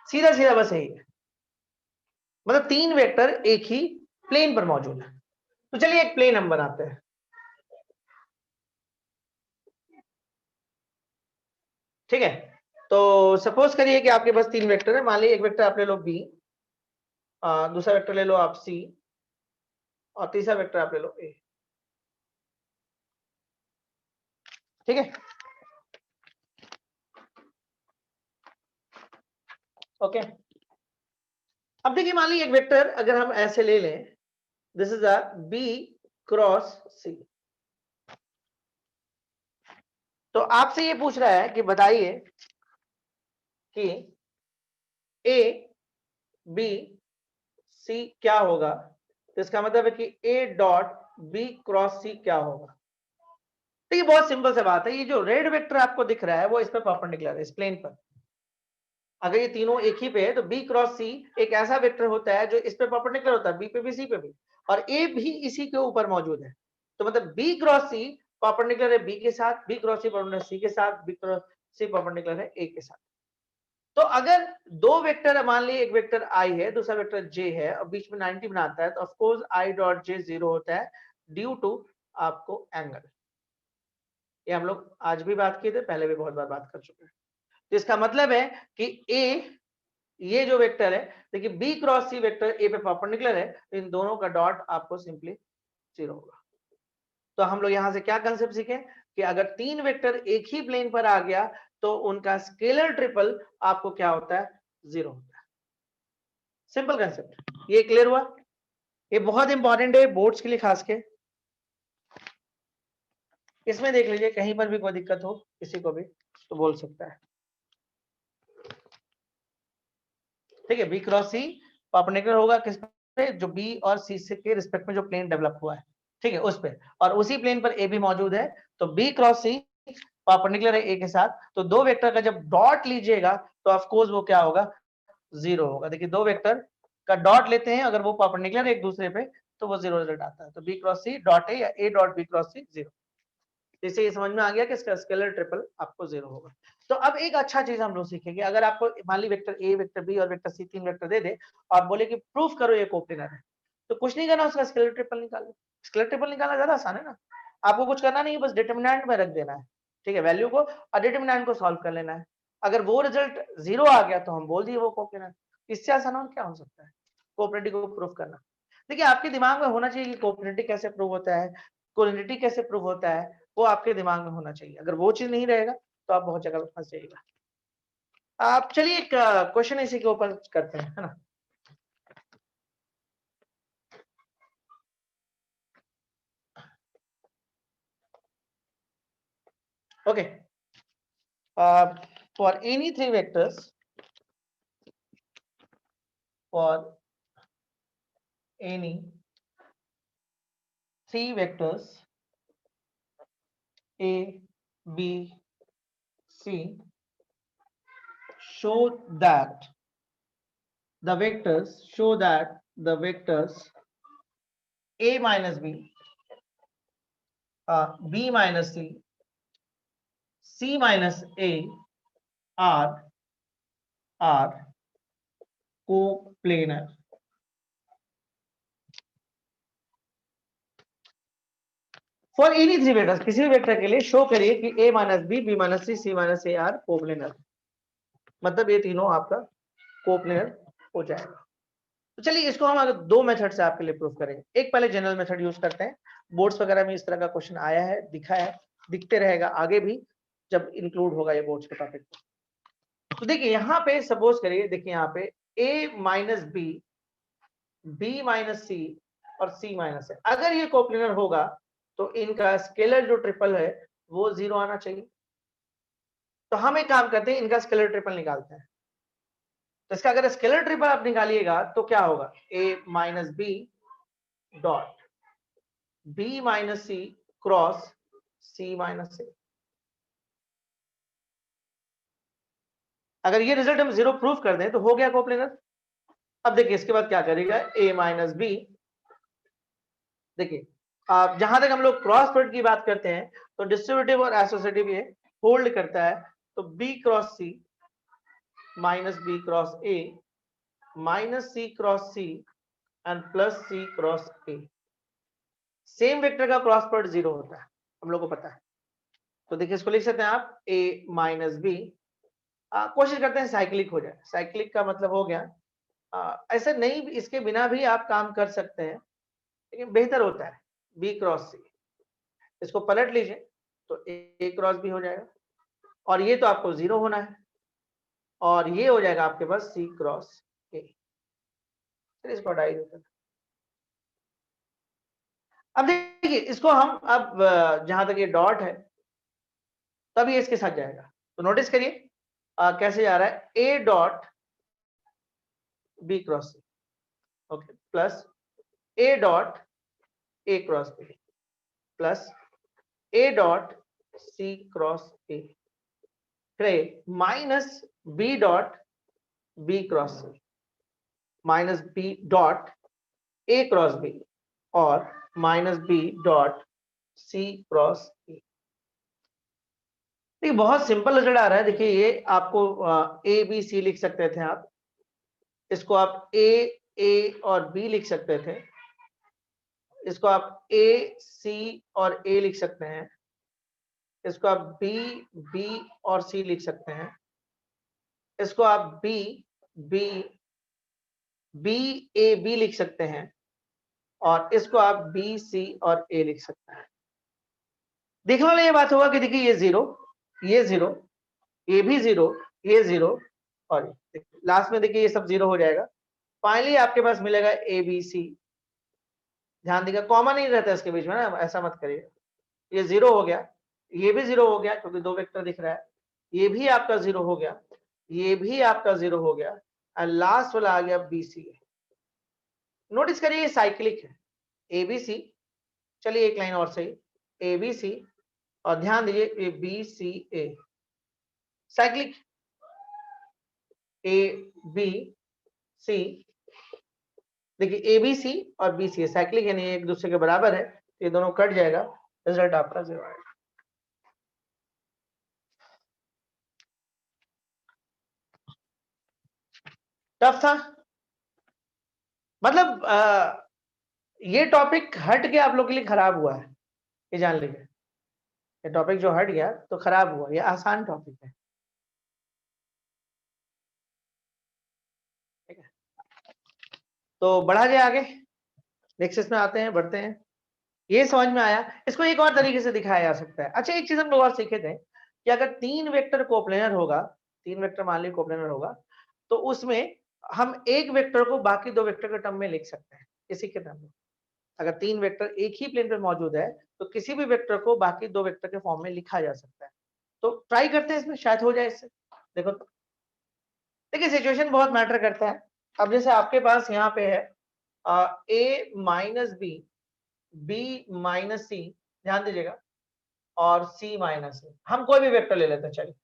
सीधा बस यही है, मतलब तीन वेक्टर एक ही प्लेन पर मौजूद है। तो चलिए एक प्लेन हम बनाते हैं। ठीक है, तो सपोज करिए कि आपके पास तीन वेक्टर है। मान लीजिए एक वेक्टर आप ले लो बी, दूसरा वेक्टर ले लो आप सी, और तीसरा वेक्टर आप ले लो ए। ठीक है, ओके। अब देखिए मान लीजिए एक वेक्टर अगर हम ऐसे ले लें, this is a B cross C. तो आपसे ये पूछ रहा है कि बताइए कि ए बी सी क्या होगा। तो इसका मतलब है कि ए डॉट बी क्रॉस सी क्या होगा। तो ये बहुत सिंपल सा बात है, ये जो रेड वेक्टर आपको दिख रहा है वो इस पर परपेंडिकुलर है, इस प्लेन पर। अगर ये तीनों एक ही पे है तो बी क्रॉस सी एक ऐसा वेक्टर होता है जो इस पे परपेंडिकुलर होता है, बी पे भी सी पे भी, और ए भी इसी के ऊपर मौजूद है। तो मतलब बी क्रॉस सी परपेंडिकुलर है बी के साथ, बी क्रॉस सी परपेंडिकुलर सी के साथ, बी क्रॉस सी परपेंडिकुलर है ए के साथ। तो अगर दो वेक्टर, मान लीजिए एक वेक्टर आई है दूसरा वेक्टर जे है और बीच में 90 बनाता है, तो of course I dot J 0 होता है ड्यू टू आपको एंगल। ये हम लोग आज भी बात किए थे, पहले भी बहुत बार बात कर चुके हैं। तो इसका मतलब है कि ए, ये जो वेक्टर है, देखिए B cross C vector A पे परपेंडिकुलर है, तो इन दोनों का डॉट आपको सिंपली 0 होगा। तो हम लोग यहां से क्या कंसेप्ट सीखे कि अगर तीन वेक्टर एक ही प्लेन पर आ गया तो उनका स्केलर ट्रिपल आपको क्या होता है, 0 होता है। सिंपल कंसेप्ट, ये क्लियर हुआ। ये बहुत इंपॉर्टेंट है बोर्ड्स के लिए खास के। इसमें देख लीजिए कहीं पर भी कोई दिक्कत हो किसी को भी तो बोल सकता है। ठीक है, बी क्रॉस सी परपेंडिकुलर होगा किस पे, जो बी और सी से के रिस्पेक्ट में जो प्लेन डेवलप हुआ है, ठीक है उस पे, और उसी प्लेन पर ए भी मौजूद है। तो बी क्रॉस सी परपेंडिकुलर है ए के साथ, तो दो वेक्टर का जब डॉट लीजिएगा तो ऑफ कोर्स वो क्या होगा, 0 होगा। देखिए दो वेक्टर का डॉट लेते हैं अगर वो परपेंडिकुलर एक दूसरे पे तो वो 0 रिजल्ट आता है। तो B cross C dot A या A dot B cross C 0। इससे ये समझ में आ गया कि इसका स्केलर ट्रिपल आपको 0 होगा। तो अब एक अच्छा चीज हम लोग सीखेंगे, अगर आपको मान ली वेक्टर ए वेक्टर बी और वेक्टर सी तीन वेक्टर दे दे और बोले कि प्रूफ करो ये कोप्लेनर है, तो कुछ नहीं करना, उसका स्केलर ट्रिपल निकालो। स्केलर ट्रिपल निकालना ज्यादा आसान है ना, आपको कुछ करना नहीं है, बस डिटरमिनेंट में रख देना है, ठीक है, वैल्यू को, और डिटरमिनेंट को सॉल्व कर लेना है। अगर वो रिजल्ट 0 आ गया तो हम बोल दिए वो कोप्लेनर। इससे आसान और क्या हो सकता है कोप्लेनिटी को प्रूफ करना। देखिए आपके दिमाग में होना चाहिए कि कोप्लेनिटी कैसे प्रूव होता है, कोलिनिटी कैसे प्रूव होता है, वो आपके दिमाग में होना चाहिए। अगर वो चीज नहीं रहेगा तो आप बहुत जगह फंस जाइएगा। आप चलिए एक क्वेश्चन इसी के ऊपर करते हैं, है ना। Okay, for any three vectors, for any three vectors A, B, C, show that the vectors A minus B, B minus C, C minus A are coplanar। For any three vectors, किसी भी vector के लिए show करिए कि A minus B, B minus C, C minus A are coplanar, मतलब ये तीनों आपका कोप्लेनर हो जाएगा। तो चलिए इसको हम अगर दो मेथड से आपके लिए प्रूफ करेंगे। एक पहले जनरल मेथड यूज करते हैं, बोर्ड्स वगैरह में इस तरह का क्वेश्चन आया है, दिखा है, दिखते रहेगा आगे भी जब इंक्लूड होगा ये बोर्ड्स के टॉपिक। तो देखिए यहाँ पे सपोज करिए, देखिए यहाँ पे A minus B, B minus C और सी माइनस ए, अगर ये कोप्लेनर होगा तो इनका स्केलर जो ट्रिपल है वो 0 आना चाहिए। तो हम एक काम करते हैं, इनका स्केलर ट्रिपल निकालते हैं। तो इसका अगर स्केलर ट्रिपल आप निकालिएगा तो क्या होगा, a minus B dot b minus C cross c minus A. अगर ये रिजल्ट हम 0 प्रूफ कर दें तो हो गया कोप्लेनर। अब देखिए इसके बाद क्या करेगा, a माइनस बी, देखिए आप जहां तक हम लोग क्रॉस प्रोडक्ट की बात करते हैं तो डिस्ट्रीब्यूटिव और एसोसिएटिव ये होल्ड करता है। तो b cross c minus B cross a minus C cross c and plus c cross a। Same vector का क्रॉस प्रोडक्ट 0 होता है, हम लोग को पता है। तो देखिए इसको लिख सकते हैं आप a माइनस बी। कोशिश करते हैं साइक्लिक हो जाए। साइक्लिक का मतलब हो गया, ऐसे नहीं, इसके बिना भी आप काम कर सकते हैं, लेकिन बेहतर होता है b क्रॉस c। इसको पलट लीजिए तो a क्रॉस b हो जाएगा, और ये तो आपको 0 होना है, और ये हो जाएगा आपके पास c क्रॉस a। चलिए इसको हटा देते हैं। अब देखिए इसको हम अब जहां तक ये डॉट है तब ये इसके साथ जाएगा। तो नोटिस करिए कैसे जा रहा है, a dot b cross c, okay, plus a dot a cross b plus a dot c cross a, फिर minus b dot b cross c minus b dot a cross b और minus b dot c cross a। देखिए बहुत simple result आ रहा है। देखिए ये आपको ए B सी लिख सकते थे आप, इसको आप ए और बी लिख सकते थे, इसको आप ए सी और ए लिख सकते हैं, इसको आप बी बी और सी लिख सकते हैं, इसको आप B B B A B लिख सकते हैं, और इसको आप बी सी और ए लिख सकते हैं। देखने वाला ये बात होगा कि देखिए ये 0, ये 0, ये भी 0, ये 0, और लास्ट में देखिए ये सब 0 हो जाएगा। फाइनली आपके पास मिलेगा ए बी सी। ध्यान दीजिएगा कॉमन नहीं रहता इसके बीच में ना, ऐसा मत करिए। ये 0 हो गया, ये भी 0 हो गया क्योंकि 2 वेक्टर दिख रहा है, ये भी आपका 0 हो गया, ये भी आपका 0 हो गया, और लास्ट वाला आ गया बी सी। नोटिस करिए ये साइक्लिक है, ए बी सी। चलिए एक लाइन और सही, ए बी सी, और ध्यान दीजिए ये B C A cyclic, A B C. देखिए ए बी सी और बी सी साइक्लिक, यानी एक दूसरे के बराबर है, ये दोनों कट जाएगा, रिजल्ट आपका 0 आएगा। टफ था, मतलब ये टॉपिक हट के आप लोग के लिए खराब हुआ है, ये जान लीजिए। ये टॉपिक जो हट गया तो खराब हुआ, ये आसान टॉपिक है, ठीक है। तो बढ़ा जाए आगे, नेक्स्ट में आते हैं, बढ़ते हैं। ये समझ में आया, इसको एक और तरीके से दिखाया जा सकता है। अच्छा एक चीज हम लोग और सीखे थे कि अगर 3 वेक्टर कोप्लेनर होगा, 3 वेक्टर मान लीजिए कोप्लेनर होगा, तो उसमें हम एक वेक्टर को बाकी 2 वेक्टर के टर्म में लिख सकते हैं, इसी के टर्म में। अगर 3 वेक्टर एक ही प्लेन पर मौजूद है तो किसी भी वेक्टर को बाकी 2 वेक्टर के फॉर्म में लिखा जा सकता है। तो ट्राई करते हैं, इसमें शायद हो जाए इससे। देखो तो देखिए सिचुएशन बहुत मैटर करता है। अब जैसे आपके पास यहाँ पे है a minus B, B minus C, ध्यान दीजिएगा, और c माइनस ए। हम कोई भी वेक्टर ले लेते हैं, चलिए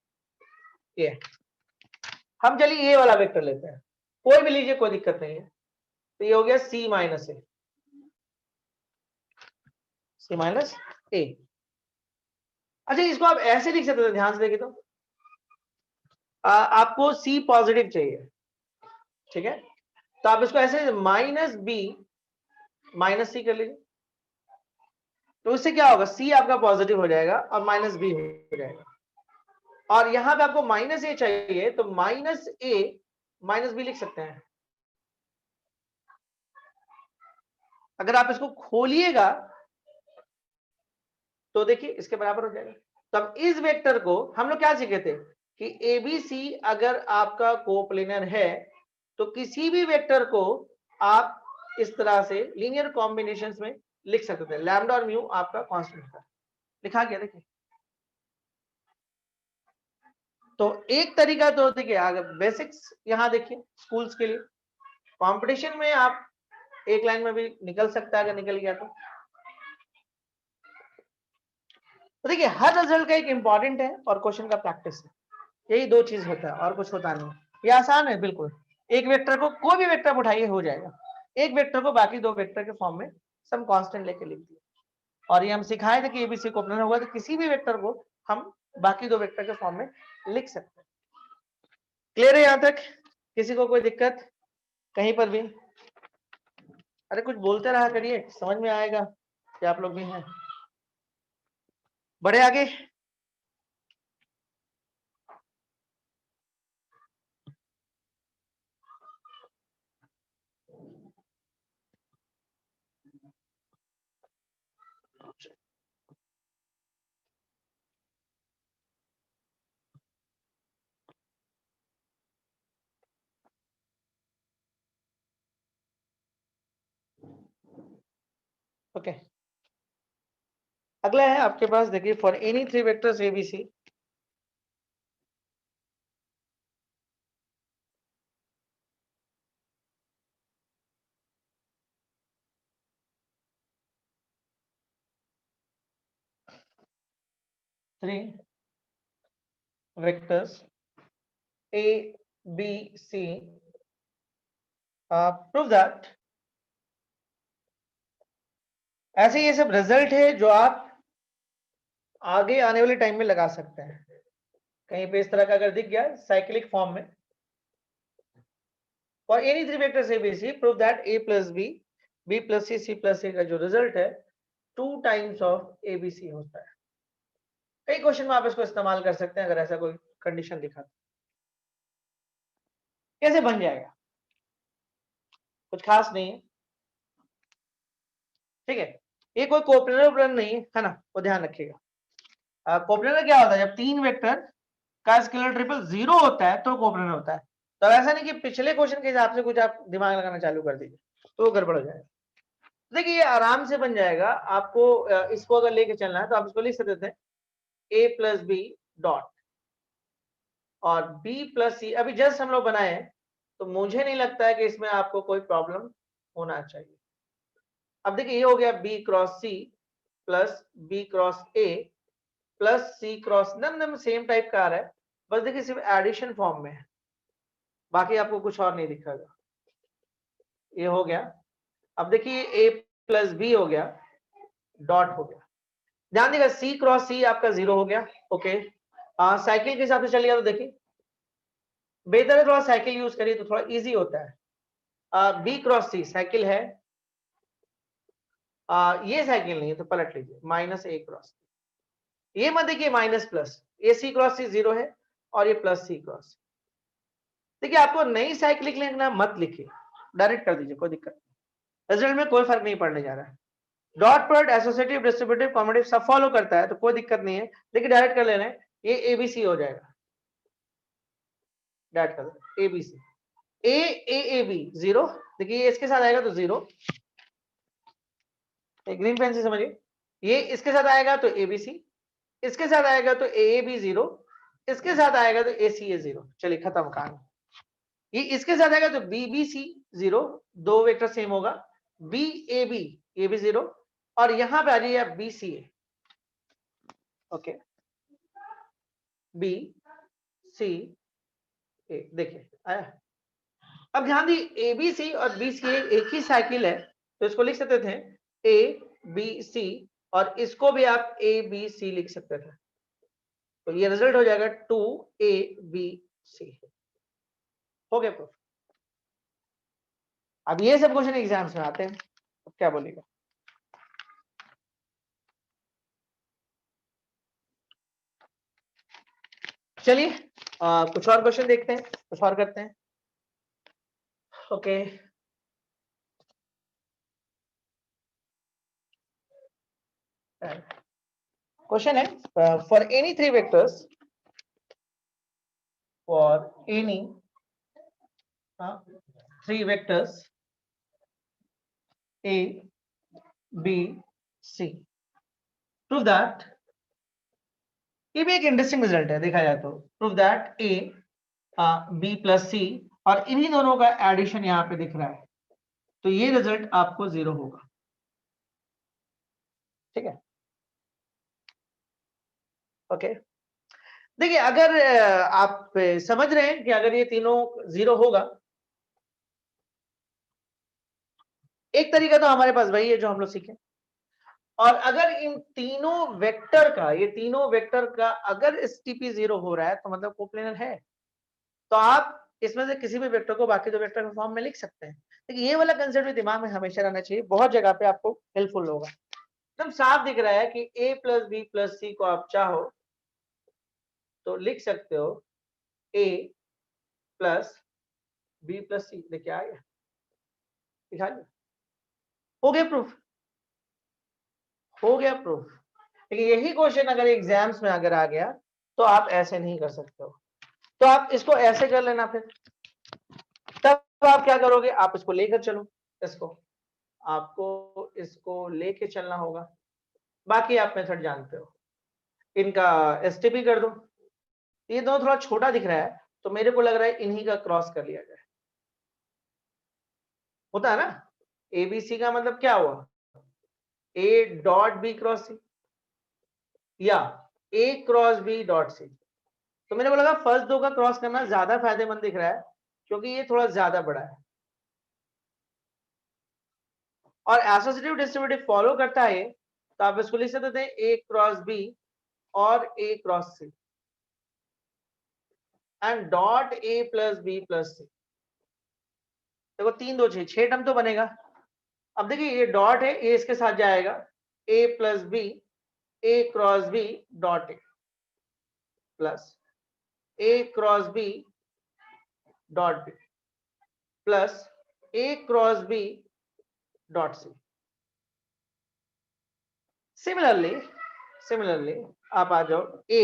ये हम चलिए ये वाला वेक्टर लेते हैं, कोई भी लीजिए, कोई दिक्कत नहीं है। तो ये हो गया c माइनस ए, c माइनस ए। अच्छा इसको आप ऐसे लिख सकते थे, ध्यान से देखिए तो आपको c पॉजिटिव चाहिए, ठीक है, तो आप इसको ऐसे माइनस बी माइनस सी कर लीजिए। तो उससे क्या होगा, c आपका पॉजिटिव हो जाएगा और माइनस बी हो जाएगा, और यहां पे आपको माइनस ए चाहिए तो माइनस ए माइनस बी लिख सकते हैं। अगर आप इसको खोलिएगा तो देखिए इसके बराबर हो जाएगा। तो अब इस वेक्टर को हम लोग क्या सीखे थे कि एबीसी अगर आपका कोप्लेनर है तो किसी भी वेक्टर को आप इस तरह से लीनियर कॉम्बिनेशंस में लिख सकते थे। लैम्डा और म्यू आपका कांस्टेंट था, लिखा गया देखिए। तो एक तरीका तो देखिए, अगर बेसिक्स यहाँ देखिए स्कूल्स के लिए, कंपटीशन में आप एक लाइन में भी निकल सकता है, अगर निकल गया तो देखिए हर रिजल्ट का एक इंपॉर्टेंट है और क्वेश्चन का प्रैक्टिस है, यही दो चीज होता है और कुछ होता नहीं। ये आसान है बिल्कुल, एक वेक्टर को कोई भी वेक्टर उठाइए हो जाएगा, एक वेक्टर को बाकी दो वेक्टर के फॉर्म में सम कांस्टेंट लेके लिख दिए, और ये हम सिखाए थे कि एबीसी कोऑर्डिनेट होगा तो किसी भी वेक्टर को हम बाकी दो वेक्टर के फॉर्म में लिख सकते हैं। क्लियर है यहां तक? किसी को कोई दिक्कत कहीं पर भी? अरे कुछ बोलते रहा करिए, समझ में आएगा कि आप लोग भी हैं। बढ़े आगे। ओके, अगला है आपके पास, देखिए for any three vectors ABC, three vectors A B C, prove that, ऐसे ये सब रिजल्ट है जो आप आगे आने वाले टाइम में लगा सकते हैं। कहीं पे इस तरह का अगर दिख गया साइक्लिक फॉर्म में, for any three vectors A B C prove that A plus B plus C plus A का जो रिजल्ट है 2 times of A B C होता है। कई क्वेश्चन में आप इसको इस्तेमाल कर सकते हैं अगर ऐसा कोई कंडीशन दिखा तो। कैसे बन जाएगा, कुछ खास नहीं है, ठीक है। ये कोई कोऑर्डिनेटर नहीं है ना, वो ध्यान रखिएगा। कोऑर्डिनेटर क्या होता है, जब तीन वेक्टर का स्केलर ट्रिपल 0 होता है तो कोऑर्डिनेटर होता है। तो ऐसा नहीं कि पिछले क्वेश्चन के हिसाब से कुछ आप दिमाग लगाना चालू कर दीजिए तो गड़बड़ हो जाएगा। देखिए ये आराम से बन जाएगा। आपको इसको अगर लेके चलना है तो आप इसको लिख सकते हैं ए प्लस बी डॉट और बी प्लस सी। अभी जस्ट हम लोग बनाए हैं तो मुझे नहीं लगता है कि इसमें आपको कोई प्रॉब्लम होना चाहिए। अब देखिए ये हो गया B cross C plus B cross A plus C cross, एकदम सेम टाइप का आ रहा है, बस देखिए सिर्फ एडिशन फॉर्म में है, बाकी आपको कुछ और नहीं दिखेगा। ये हो गया। अब देखिए ए प्लस बी हो गया, डॉट हो गया। ध्यान देगा सी क्रॉस सी आपका 0 हो गया। ओके, साइकिल के हिसाब से चलिए तो देखिए बेहतर है थोड़ा साइकिल यूज करिए तो थोड़ा इजी होता है। बी क्रॉस सी साइकिल है, ये साइकिल नहीं है तो पलट लीजिए माइनस ए क्रॉस, ये मत देखिए माइनस प्लस, ये सी क्रॉस सी 0 है और ये प्लस सी क्रॉस। देखिए आपको नई साइकिल लिखना मत लिखिए, डायरेक्ट कर दीजिए, कोई दिक्कत नहीं, रिजल्ट में कोई फर्क नहीं पड़ने जा रहा है। Dot product associative distributive combinative सब फॉलो करता है तो कोई दिक्कत नहीं है, लेकिन डायरेक्ट कर लेना है, ये एबीसी हो जाएगा, डायरेक्ट कर देना एबीसी। ए बी 0, देखिए इसके साथ आएगा तो 0, ग्रीन पेन से समझिए, ये इसके साथ आएगा तो एबीसी, इसके साथ आएगा तो ए बी 0, इसके साथ आएगा तो ए सी ए 0। चलिए खत्म कहानी। ये इसके साथ आएगा तो बी बी सी 0, दो वेक्टर सेम होगा, बी ए बी 0, और यहां पे आ जाइए बी सी ए। ओके, बी सी ए, देखिए आया। अब ध्यान दी एबीसी और बीसी एक ही साइकिल है तो इसको लिख सकते थे ए बी सी, और इसको भी आप ए बी सी लिख सकते थे, तो ये रिजल्ट हो जाएगा 2 ए बी सी। हो गया प्रूफ। अब ये सब क्वेश्चन एग्जाम्स में आते हैं, अब क्या बोलेगा? चलिए कुछ और क्वेश्चन देखते हैं, कुछ और करते हैं। ओके, क्वेश्चन है for any three vectors, for any three vectors A B C, prove that ये भी एक इंटरेस्टिंग रिजल्ट है देखा जाए तो। Prove that A B plus C, और इन्हीं दोनों का एडिशन यहाँ पे दिख रहा है, तो ये रिजल्ट आपको 0 होगा। ठीक है, ओके। देखिए अगर आप समझ रहे हैं कि अगर ये तीनों 0 होगा, एक तरीका तो हमारे पास वही है जो हम लोग सीखे। और अगर इन तीनों वेक्टर का, ये तीनों वेक्टर का अगर एसटीपी 0 हो रहा है तो मतलब कोप्लेनर है, तो आप इसमें से किसी भी वेक्टर को बाकी दो वेक्टर के फॉर्म में लिख सकते हैं। लेकिन ये वाला कंसेप्ट भी दिमाग में हमेशा रहना चाहिए, बहुत जगह पे आपको हेल्पफुल होगा। एकदम साफ दिख रहा है कि a प्लस बी प्लस सी को आप चाहो तो लिख सकते हो a प्लस बी प्लस सी। देखिए आ गया, दिखा दिया, हो गया प्रूफ, हो गया प्रूफ। लेकिन यही क्वेश्चन अगर एग्जाम्स में अगर आ गया तो आप ऐसे नहीं कर सकते हो, तो आप इसको ऐसे कर लेना। फिर तब आप क्या करोगे, आप इसको लेकर चलो, इसको आपको इसको लेके चलना होगा। बाकी आप मेथड जानते हो, इनका एसटीपी कर दो। ये दोनों थोड़ा छोटा दिख रहा है तो मेरे को लग रहा है इन्हीं का क्रॉस कर लिया जाए। होता है ना, एबीसी का मतलब क्या हुआ, ए डॉट बी क्रॉस सी या ए क्रॉस बी डॉट सी। तो मेरे को लगा फर्स्ट दो का क्रॉस करना ज्यादा फायदेमंद दिख रहा है क्योंकि ये थोड़ा ज्यादा बड़ा है, और एसोसिएटिव डिस्ट्रीब्यूटिव फॉलो करता है, तो आप इसको लिख सकते थे ए क्रॉस बी और A cross C and dot A plus B plus C. देखो 3 2 6 6 टर्म तो बनेगा। अब देखिए ये डॉट है, ये इसके साथ जाएगा, A plus B, A cross B dot A plus A cross B dot B plus A cross B dot C. Similarly आप आ जाओ A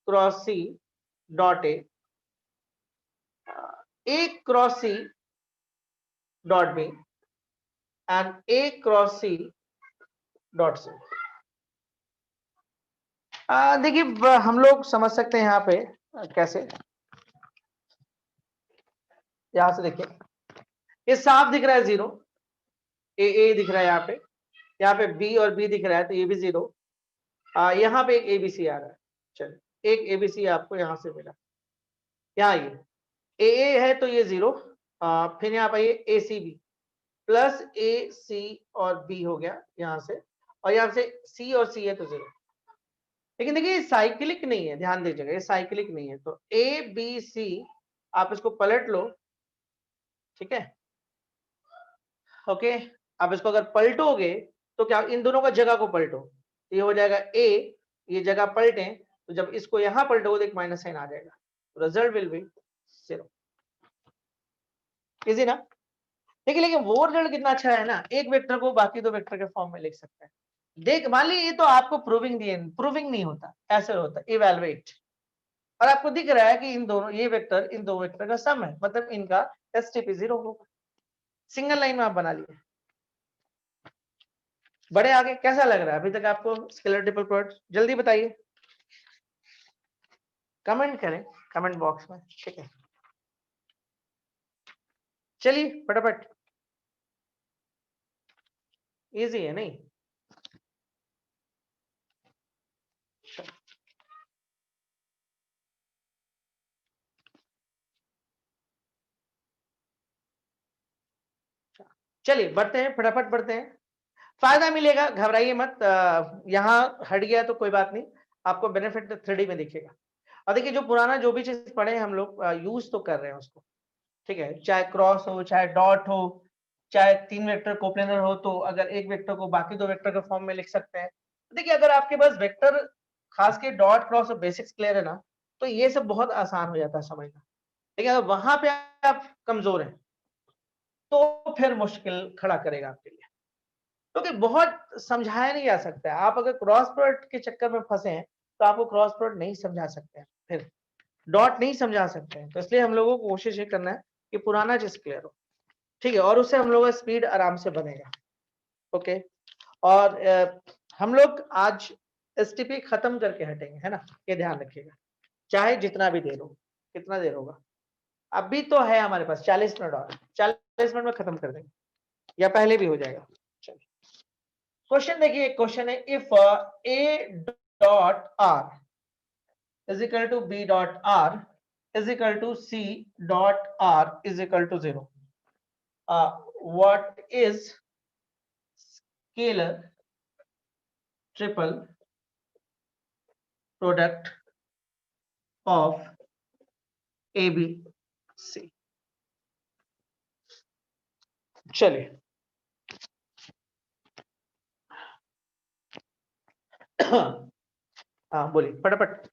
cross C dot A cross C dot B and A cross C dot C. देखिए हम लोग समझ सकते हैं यहाँ पे कैसे, यहां से देखिए ये साफ दिख रहा है 0, ए दिख रहा है यहाँ पे बी और बी दिख रहा है तो ये भी 0। यहाँ पे एक एबीसी आ रहा है, चलिए एक एबीसी आपको यहाँ से मिला, यहाँ ये ए है तो ये 0। फिर यहाँ पे ये ए सी बी प्लस ए सी और बी हो गया यहाँ से, और यहाँ से सी और सी है तो 0। लेकिन देखिए ये साइक्लिक नहीं है, ध्यान दीजिएगा ये साइक्लिक नहीं है, तो ए बी सी आप इसको पलट लो, ठीक है, ओके। आप इसको अगर पलटोगे तो क्या, इन दोनों का जगह को पलटो, ये हो जाएगा ए, ये जगह पलटे तो जब इसको यहां पलटोगे तो एक माइनस साइन आ जाएगा, तो रिजल्ट विल बी 0। इजी ना। देखिए लेकिन वो रिजल्ट कितना अच्छा है ना, एक वेक्टर को बाकी दो वेक्टर के फॉर्म में लिख सकते हैं। देख मान लीजिए ये तो आपको प्रूविंग दिए, प्रूविंग नहीं होता, ऐसे होता है इवैल्यूएट, और आपको दिख रहा है कि इन दोनों ये वेक्टर इन दो वेक्टर का सम है, मतलब इनका एसटीपी 0 होगा। सिंगल लाइन में आप बना लिए। बड़े आगे कैसा लग रहा है अभी तक आपको स्केलर ट्रिपल प्रोडक्ट, जल्दी बताइए, कमेंट करें कमेंट बॉक्स में, ठीक है। चलिए फटाफट, इजी है नहीं। चलिए बढ़ते हैं, फटाफट बढ़ते हैं, फायदा मिलेगा, घबराइए मत। यहाँ हट गया तो कोई बात नहीं, आपको बेनिफिट 3D में दिखेगा। और देखिए जो पुराना जो भी चीज पढ़े हम लोग यूज तो कर रहे हैं उसको, ठीक है, चाहे क्रॉस हो चाहे डॉट हो चाहे 3 वेक्टर कोप्लेनर हो, तो अगर एक वेक्टर को बाकी दो वेक्टर के फॉर्म में लिख सकते हैं। तो देखिए अगर आपके पास वेक्टर खास के डॉट क्रॉस और बेसिक्स क्लियर है ना, तो ये सब बहुत आसान हो जाता है समझना। लेकिन अगर वहां पे आप कमजोर हैं तो फिर मुश्किल खड़ा करेगा आपके लिए, क्योंकि बहुत समझाया नहीं जा सकता है। आप अगर क्रॉस प्रोडक्ट के चक्कर में फंसे हैं तो आपको क्रॉस प्रोडक्ट नहीं समझा सकते हैं, फिर डॉट नहीं समझा सकते हैं, तो इसलिए हम लोगों को कोशिश ये करना है कि पुराना चीज क्लियर हो, ठीक है, और उससे हम लोगों का स्पीड आराम से बनेगा, ओके। और हम लोग आज एसटीपी खत्म करके हटेंगे, है ना, ये ध्यान रखिएगा, चाहे जितना भी देर हो। कितना देर होगा अभी तो है हमारे पास 40 मिनट, और 40 मिनट में खत्म कर देंगे या पहले भी हो जाएगा। चलिए क्वेश्चन देखिए, क्वेश्चन है if A dot R is equal to B dot R is equal to C dot R is equal to 0, what is scalar triple product of A B C. चलिए हाँ बोलिए फटाफट।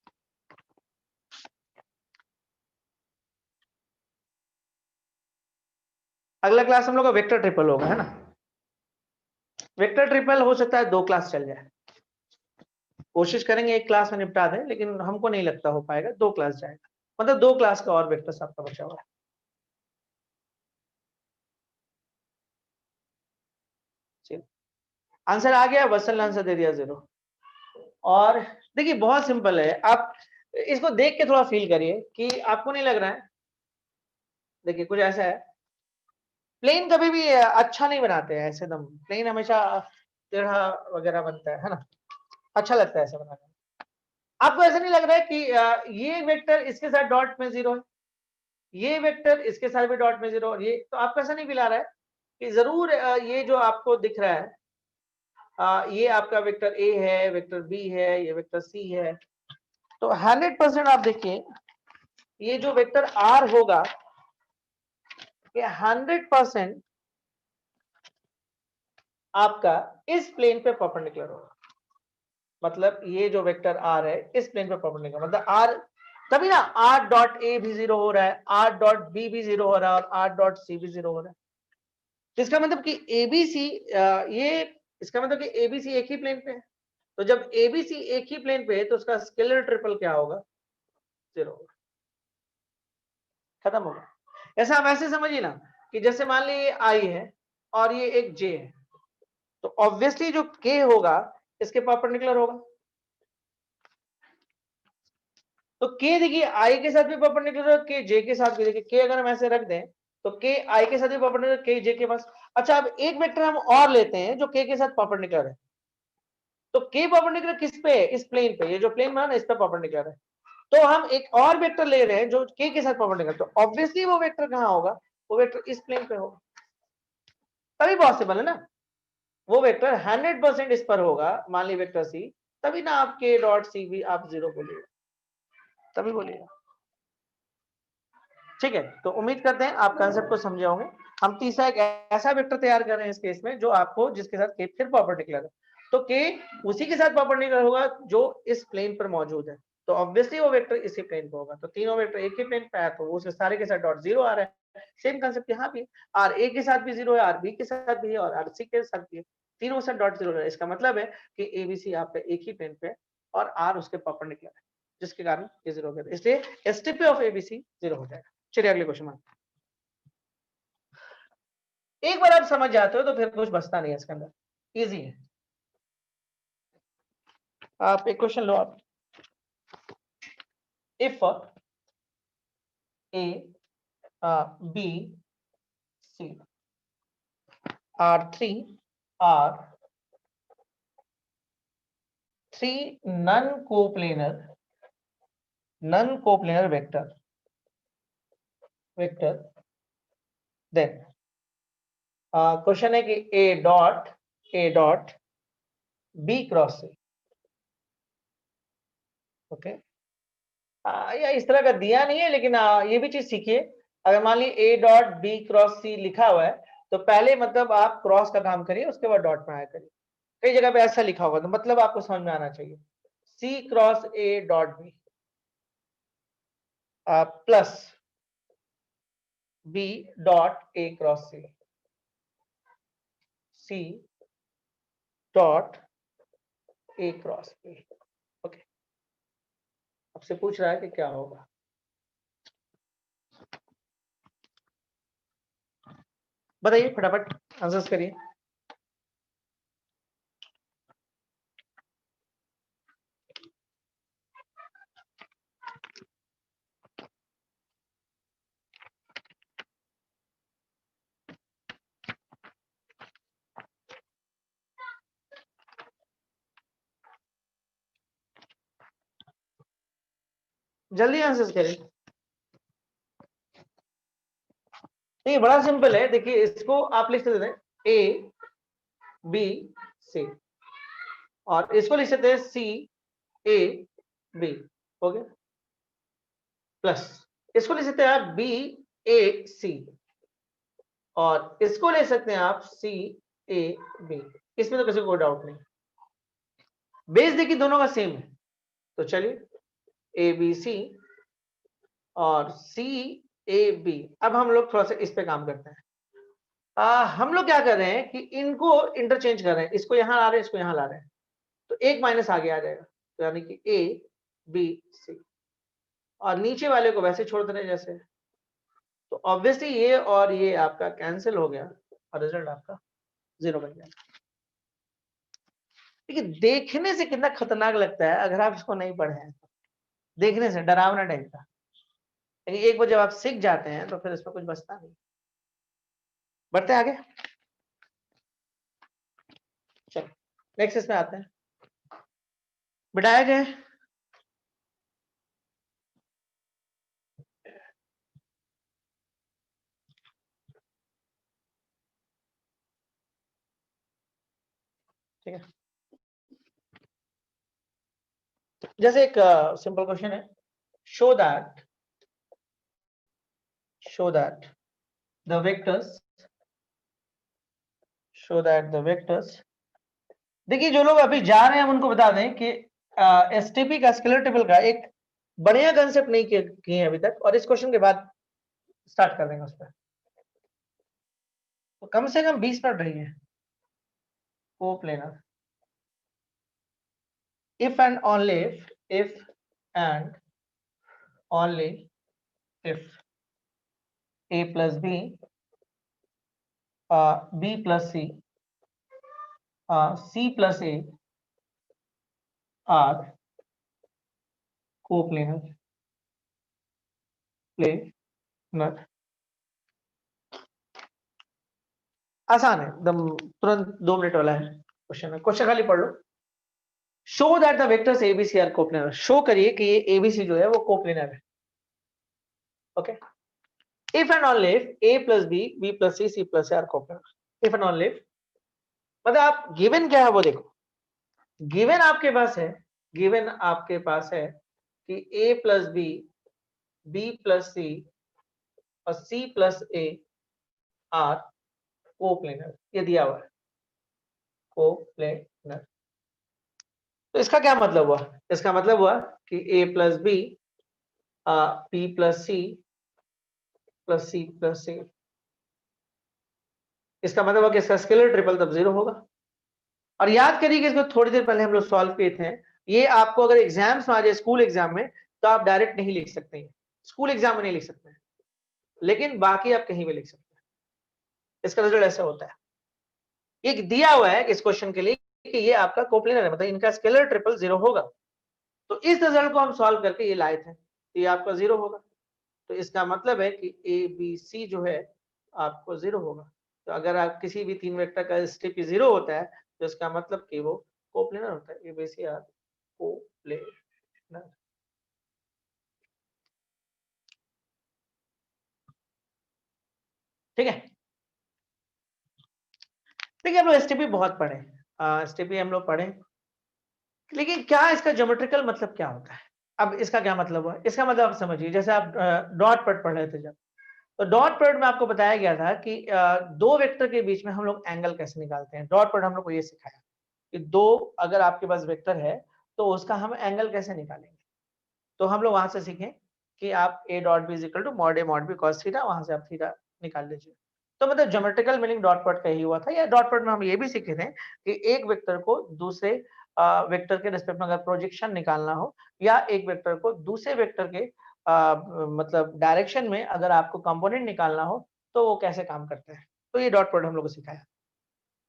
अगला क्लास हम लोग का वेक्टर ट्रिपल होगा, है ना। वेक्टर ट्रिपल हो सकता है 2 क्लास चल जाए, कोशिश करेंगे 1 क्लास में निपटा दें, लेकिन हमको नहीं लगता हो पाएगा, 2 क्लास जाएगा, मतलब 2 क्लास का और वेक्टर्स आपका बचा हुआ है। आंसर आ गया, वत्सल ने आंसर दे दिया 0। और देखिए बहुत सिंपल है, आप इसको देख के थोड़ा फील करिए कि आपको नहीं लग रहा है। देखिए कुछ ऐसा है, प्लेन कभी भी अच्छा नहीं बनाते हैं ऐसे दम, प्लेन हमेशा टेढ़ा वगैरह बनता है ना, अच्छा लगता है ऐसे बनाने में। आपको ऐसा नहीं लग रहा है कि ये वेक्टर इसके साथ डॉट में 0 है, ये वेक्टर इसके साथ भी डॉट में 0, और ये तो आपको ऐसा नहीं फील आ रहा है कि जरूर ये जो आपको दिख रहा है ये आपका वेक्टर ए है, वेक्टर बी है, ये वेक्टर सी है। तो 100% आप देखिए ये जो वेक्टर आर होगा ये 100% आपका इस प्लेन पे परपेंडिकुलर होगा। मतलब ये जो वेक्टर आर है इस प्लेन पे परपेंडिकुलर, मतलब आर, तभी ना आर डॉट ए भी 0 हो रहा है, आर डॉट बी भी 0 हो रहा है, और आर डॉट सी भी 0 हो रहा है। इसका मतलब कि एबीसी ये, इसका मतलब कि एबीसी एक ही प्लेन पे है। तो जब एबीसी एक ही प्लेन पे है तो उसका स्केलर ट्रिपल क्या होगा, 0 होगा, खत्म होगा। ऐसा आप ऐसे समझिए ना कि जैसे मान लीजिए ये आई है और ये एक जे है, तो ऑब्वियसली जो के होगा इसके परपेंडिकुलर होगा। तो के देखिए आई के साथ भी परपेंडिकुलर, के जे के साथ भी। देखिए के अगर हम ऐसे रख दें तो के आई के साथ भी परपेंडिकुलर, के जे के पास। अच्छा अब एक वेक्टर हम और लेते हैं जो के साथ परपेंडिकुलर है, तो के परपेंडिकुलर किस पे है, इस प्लेन पे, ये जो प्लेन बना ना इस पे परपेंडिकुलर है। तो हम एक और वेक्टर ले रहे हैं जो के साथ परपेंडिकुलर, तो ऑब्वियसली वो वेक्टर कहां होगा, वो वेक्टर इस प्लेन पे होगा, तभी पॉसिबल है ना। वो वेक्टर 100% इस पर होगा, मान ली वेक्टर सी, तभी ना आप के डॉट सी भी आप 0 बोलिएगा, तभी बोलिएगा। ठीक है, तो उम्मीद करते हैं आप कंसेप्ट को समझे होंगे। हम तीसरा एक ऐसा वेक्टर तैयार कर रहे हैं इस केस में जो आपको, जिसके साथ के फिर परपेंडिकुलर है, तो के उसी के साथ परपेंडिकुलर होगा जो इस प्लेन पर मौजूद है, तो ऑब्वियसली वो वेक्टर इसी प्लेन पे होगा। तो तीनों वेक्टर एक ही प्लेन पे है तो उसके सारे के साथ डॉट 0 आ रहा है। सेम कंसेप्ट यहाँ भी, आर ए के साथ भी 0 है, आर बी के साथ भी है, और आर सी के साथ भी है, तीनों के साथ डॉट 0 है। इसका मतलब है कि एबीसी आपका एक ही प्लेन पे है और आर उसके परपेंडिकुलर है, जिसके कारण ये 0 हो गया, इसलिए एसटीपी ऑफ एबीसी 0 हो जाएगा। चलिए अगले क्वेश्चन में, एक बार आप समझ जाते हो तो फिर कुछ बचता नहीं है इसके अंदर, इजी है। आप एक क्वेश्चन लो, आप if A B C are three non coplanar vector then question है कि A dot B cross C, okay. या इस तरह का दिया नहीं है, लेकिन ये भी चीज सीखिए। अगर मान ली ए डॉट बी क्रॉस सी लिखा हुआ है तो पहले मतलब आप क्रॉस का काम करिए, उसके बाद डॉट में आया करिए। कई जगह पे ऐसा लिखा होगा तो मतलब आपको समझ में आना चाहिए, C cross A dot B plus B dot A cross C, C dot A cross B, okay. आपसे पूछ रहा है कि क्या होगा, बताइए फटाफट आंसर्स करिए। जल्दी आंसर करें। ये बड़ा सिंपल है, देखिए इसको आप लिख सकते हैं ए बी सी, और इसको लिख सकते हैं सी ए बी, हो गया। प्लस इसको लिख सकते हैं आप बी ए सी, और इसको ले सकते हैं आप सी ए बी। इसमें तो किसी को कोई डाउट नहीं, बेस देखिए दोनों का सेम है। तो चलिए ए बी सी और सी ए बी। अब हम लोग थोड़ा सा इस पे काम करते हैं। हम लोग क्या कर रहे हैं कि इनको इंटरचेंज कर रहे हैं, इसको यहां ला रहे हैं, इसको यहां ला रहे हैं, तो एक माइनस आगे आ जाएगा, तो यानी कि ए बी सी, और नीचे वाले को वैसे छोड़ देना जैसे। तो ऑब्वियसली ये और ये आपका कैंसिल हो गया और रिजल्ट आपका 0 बन गया। लेकिन देखने से कितना खतरनाक लगता है अगर आप इसको नहीं पढ़े हैं, देखने से डरावना टाइप का, लेकिन एक बार जब आप सीख जाते हैं तो फिर इसमें कुछ बचता नहीं। बढ़ते आगे, चलो नेक्स्ट इसमें आते हैं। बिठाया जाए, ठीक है। जैसे एक सिंपल क्वेश्चन है, शो दैट द वेक्टर्स देखिए जो लोग अभी जा रहे हैं हम उनको बता दें कि एसटीपी का स्केलर टेबल का एक बढ़िया कंसेप्ट नहीं किए हैं अभी तक, और इस क्वेश्चन के बाद स्टार्ट कर देंगे उस पर। तो कम से कम 20 मिनट रही है। Coplanar, if and only if a plus b, b plus c, c plus a are coplanar planar। आसान है एकदम, तुरंत 2 मिनट वाला है क्वेश्चन है। क्वेश्चन खाली पढ़ लो। Show that the vectors ABC are coplanar, show करिए कि ये एबीसी जो है वो कोप्लेनर है। Okay, if and only if a plus b, b plus c, c plus a are coplanar। If and only if मतलब आप गिवन क्या है वो देखो। गिवन आपके पास है कि a plus b, b plus c और c plus a are coplanar, ये दिया हुआ है कोप्लेनर। तो इसका क्या मतलब हुआ? इसका मतलब हुआ कि a plus b, b plus c plus c plus a, इसका मतलब हुआ कि इसका स्केलर ट्रिपल तब 0 होगा। और याद करिए कि इसको थोड़ी देर पहले हम लोग सॉल्व किए थे। ये आपको अगर एग्जाम्स में आ जाए, स्कूल एग्जाम में, तो आप डायरेक्ट नहीं लिख सकते हैं, स्कूल एग्जाम में नहीं लिख सकते हैं, लेकिन बाकी आप कहीं भी लिख सकते हैं। इसका रिजल्ट ऐसा होता है, एक दिया हुआ है इस क्वेश्चन के लिए कि ये आपका कोप्लेनर है, मतलब इनका स्केलर ट्रिपल 0 होगा। तो इस रिजल्ट को हम सॉल्व करके ये लाए थे, तो ये आपका 0 होगा। तो इसका मतलब है कि ए बी सी जो है आपको 0 होगा। तो अगर आप किसी भी 3 वेक्टर का एसटीपी 0 होता है तो इसका मतलब कि वो कोप्लेनर होता है। A B C are coplanar. ठीक है, देखिए हम लोग एसटीपी बहुत पढ़े, एसटीपी हम लोग पढ़े, लेकिन क्या इसका ज्योमेट्रिकल मतलब क्या होता है? अब इसका क्या मतलब हुआ? इसका मतलब आप समझिए, जैसे आप डॉट प्रोडक्ट पढ़ रहे थे जब, तो डॉट प्रोडक्ट में आपको बताया गया था कि दो वेक्टर के बीच में हम लोग एंगल कैसे निकालते हैं। डॉट प्रोडक्ट हम लोग को ये सिखाया कि दो अगर आपके पास वेक्टर है तो उसका हम एंगल कैसे निकालेंगे। तो हम लोग वहां से सीखें कि आप a dot B is equal to mod A mod B cos theta, वहां से आप थीटा निकाल लीजिए। तो मतलब ज्योमेट्रिकल मीनिंग डॉट प्रोडक्ट का ही हुआ था। या डॉट प्रोडक्ट में हम ये भी सीखे थे कि एक वेक्टर को दूसरे वेक्टर के रिस्पेक्ट में अगर प्रोजेक्शन निकालना हो, या एक वेक्टर को दूसरे वेक्टर के मतलब डायरेक्शन में अगर आपको कंपोनेंट निकालना हो तो वो कैसे काम करते हैं। तो ये डॉट प्रोडक्ट हम लोग को सिखाया।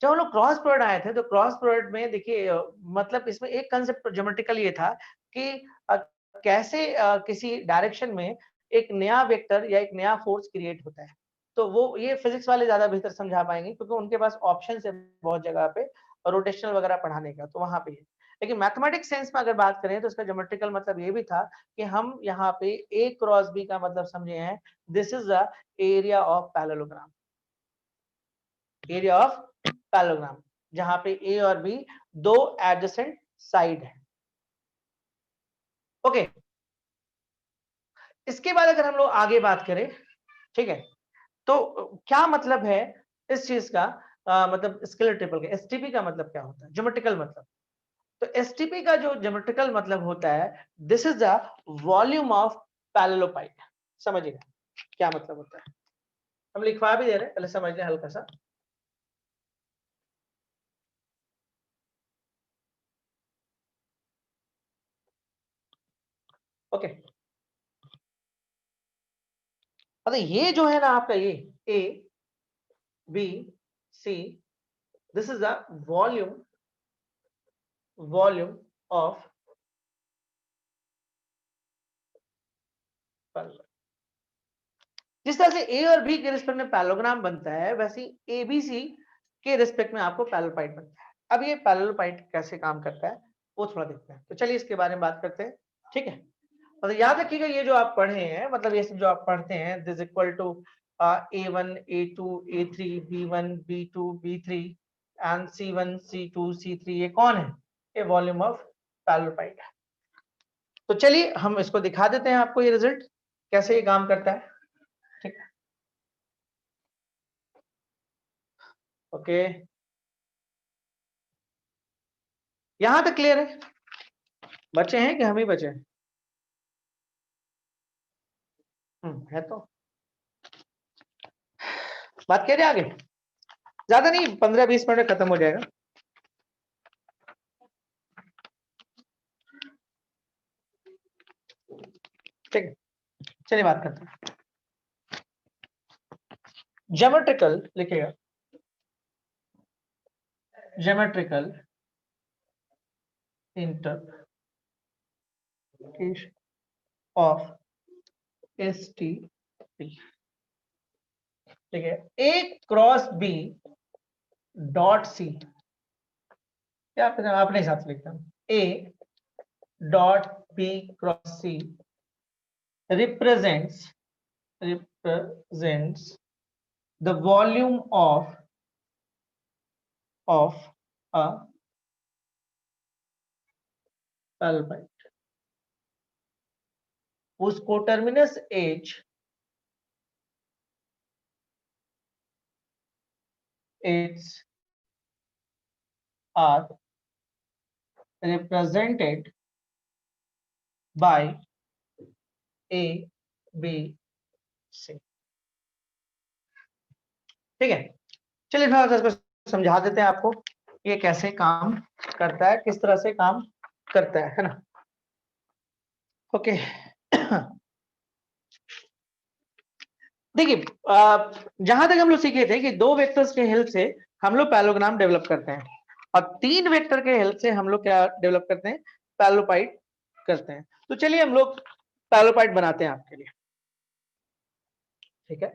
जब हम लोग क्रॉस प्रोडक्ट आए थे तो क्रॉस प्रोडक्ट में देखिए मतलब इसमें एक कंसेप्ट ज्योमेट्रिकल ये था कि कैसे किसी डायरेक्शन में एक नया वेक्टर या एक नया फोर्स क्रिएट होता है। तो वो ये फिजिक्स वाले ज्यादा बेहतर समझा पाएंगे क्योंकि उनके पास ऑप्शन है बहुत जगह पे रोटेशनल वगैरह पढ़ाने का, तो वहां पे है। लेकिन मैथमेटिक्स सेंस में अगर बात करें तो इसका ज्योमेट्रिकल मतलब ये भी था कि हम यहाँ पे A क्रॉस B का मतलब समझे हैं, this is the area of parallelogram, area of parallelogram, जहां पे A और B दो एडजेसेंट साइड है। ओके, इसके बाद अगर हम लोग आगे बात करें, ठीक है, तो क्या मतलब है इस चीज का, मतलब स्केलर ट्रिपल का एसटीपी का मतलब क्या होता है, ज्योमेट्रिकल मतलब। तो एसटीपी का जो ज्योमेट्रिकल मतलब होता है, this is the volume of parallelepiped. समझिए क्या मतलब होता है, हम लिखवा भी दे रहे हैं, पहले समझ लें हल्का सा। ओके, मतलब ये जो है ना आपका, ये A B C, this is the volume, volume of parallel. जिस तरह से ए और बी के रिस्पेक्ट में पैरेललोग्राम बनता है, वैसे ए बी सी के रिस्पेक्ट में आपको पैरेललोपाइड बनता है। अब ये पैरेललोपाइड कैसे काम करता है वो थोड़ा देखते हैं, तो चलिए इसके बारे में बात करते हैं। ठीक है, मतलब याद रखिएगा ये जो आप पढ़े हैं, मतलब ये सब जो आप पढ़ते हैं, this equal to A1 A2 A3 B1 B2 B3 and C1 C2 C3, ये कौन है, ये वॉल्यूम ऑफ पैरेललोपाइड है। तो चलिए हम इसको दिखा देते हैं आपको, ये रिजल्ट कैसे ये काम करता है। ठीक है, ओके, यहां तक क्लियर है, बचे हैं कि हम ही बचे हैं? है तो बात करिए आगे, ज्यादा नहीं, 15-20 मिनट में खत्म हो जाएगा। ठीक है, चलिए बात करते हैं। ज्योमेट्रिकल लिखिएगा, ज्योमेट्रिकल इंटरप्रिटेशन ऑफ एसटीपी। ठीक है, A cross B dot C, क्या अपने हिसाब से लिखता हूं, A dot B cross C represents represents the volume of a parallelepiped, उसको terminus edge its are represented by A, B, C। ठीक है, चलिए थोड़ा सा इसको समझा देते हैं आपको, ये कैसे काम करता है, किस तरह से काम करता है ना। ओके, देखिए जहां तक हम लोग सीखे थे कि दो वेक्टर्स के हेल्प से हम लोग पैरेललोग्राम डेवलप करते हैं, और तीन वेक्टर के हेल्प से हम लोग क्या डेवलप करते हैं, पैरेललोपाइड करते हैं। तो चलिए हम लोग पैरेललोपाइड बनाते हैं आपके लिए। ठीक है,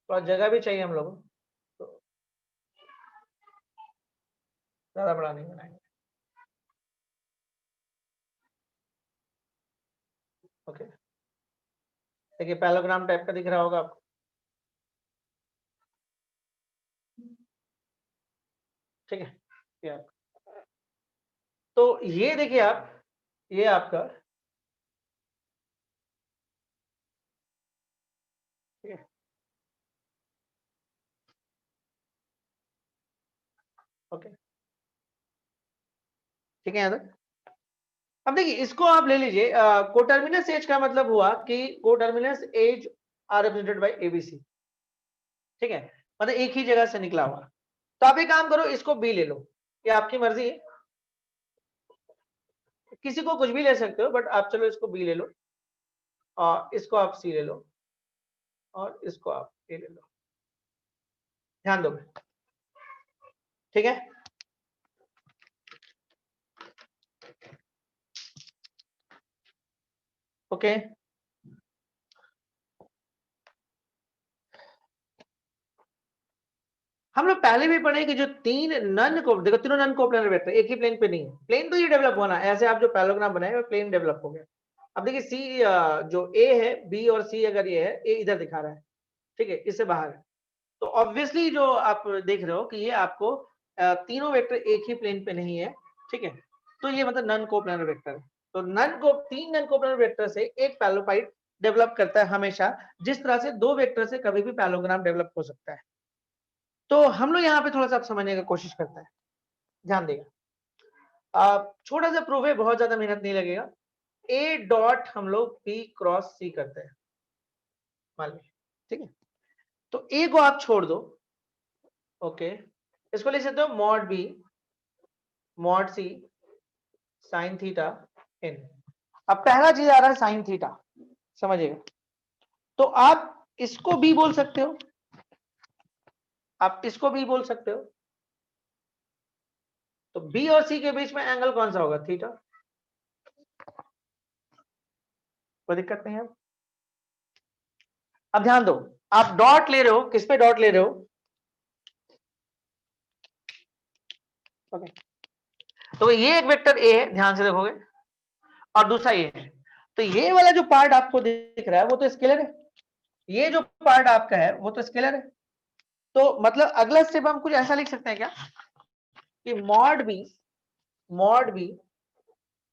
थोड़ा जगह भी चाहिए हम लोगों को, तो ज्यादा बड़ा नहीं बनाएंगे। ओके, देखिए पैरेललोग्राम टाइप का दिख रहा होगा आपको। ठीक है, ये आपका, तो ये देखिए आप, ये आपका, ठीक है, ओके, ठीक है यहाँ तक। अब देखिए इसको आप ले लीजिए, कोटर्मिनस एज का मतलब हुआ कि coterminous edge are represented by ABC. ठीक है, मतलब एक ही जगह से निकला हुआ। तो आप एक काम करो, इसको बी ले लो, ये आपकी मर्जी है, किसी को कुछ भी ले सकते हो, बट आप चलो इसको बी ले लो, और इसको आप सी ले लो, और इसको आप ए ले लो, ध्यान दोगे। ठीक है, ओके, हम लोग पहले भी पढ़े कि जो तीन नन को देखो, तीनों नन कोप्लेनर वेक्टर एक ही प्लेन पे नहीं है, प्लेन तो ये डेवलप होना, ऐसे आप जो पैरेललोग्राम बनाए वो प्लेन डेवलप हो गया। अब देखिए सी जो ए है, बी और सी अगर ये है, ए इधर दिखा रहा है, ठीक है, इससे बाहर है, तो ऑब्वियसली जो आप देख रहे हो कि ये आपको तीनों वेक्टर एक ही प्लेन पे नहीं है, ठीक है, तो ये मतलब नन कोप्लेनर वेक्टर है। तो तीन नन कोप्लेनर वेक्टर से एक पैरेललोपाइड डेवलप करता है हमेशा, जिस तरह से दो वेक्टर से कभी भी पैरेललोग्राम डेवलप हो सकता है। तो हम लोग यहाँ पे थोड़ा सा आप समझने की कोशिश करते हैं, ध्यान देगा। छोटा सा प्रूफ है, बहुत ज्यादा मेहनत नहीं लगेगा। ए डॉट हम लोग बी क्रॉस सी करते हैं, मान लीजिए, ठीक है, तो ए को आप छोड़ दो, ओके, इसको लिख सकते हो mod B mod C sine theta N. अब पहला चीज आ रहा है साइन थीटा, समझिएगा, तो आप इसको भी बोल सकते हो, आप इसको भी बोल सकते हो, तो बी और सी के बीच में एंगल कौन सा होगा? थीटा। कोई दिक्कत नहीं है। अब ध्यान दो, आप डॉट ले रहे हो, किस पे डॉट ले रहे हो? ओके, तो ये एक वेक्टर ए है, ध्यान से देखोगे, और दूसरा ये है, तो ये वाला जो पार्ट आपको दिख रहा है वो तो स्केलर है, ये जो पार्ट आपका है वो तो स्केलर है। तो मतलब अगला स्टेप हम कुछ ऐसा लिख सकते हैं क्या कि mod B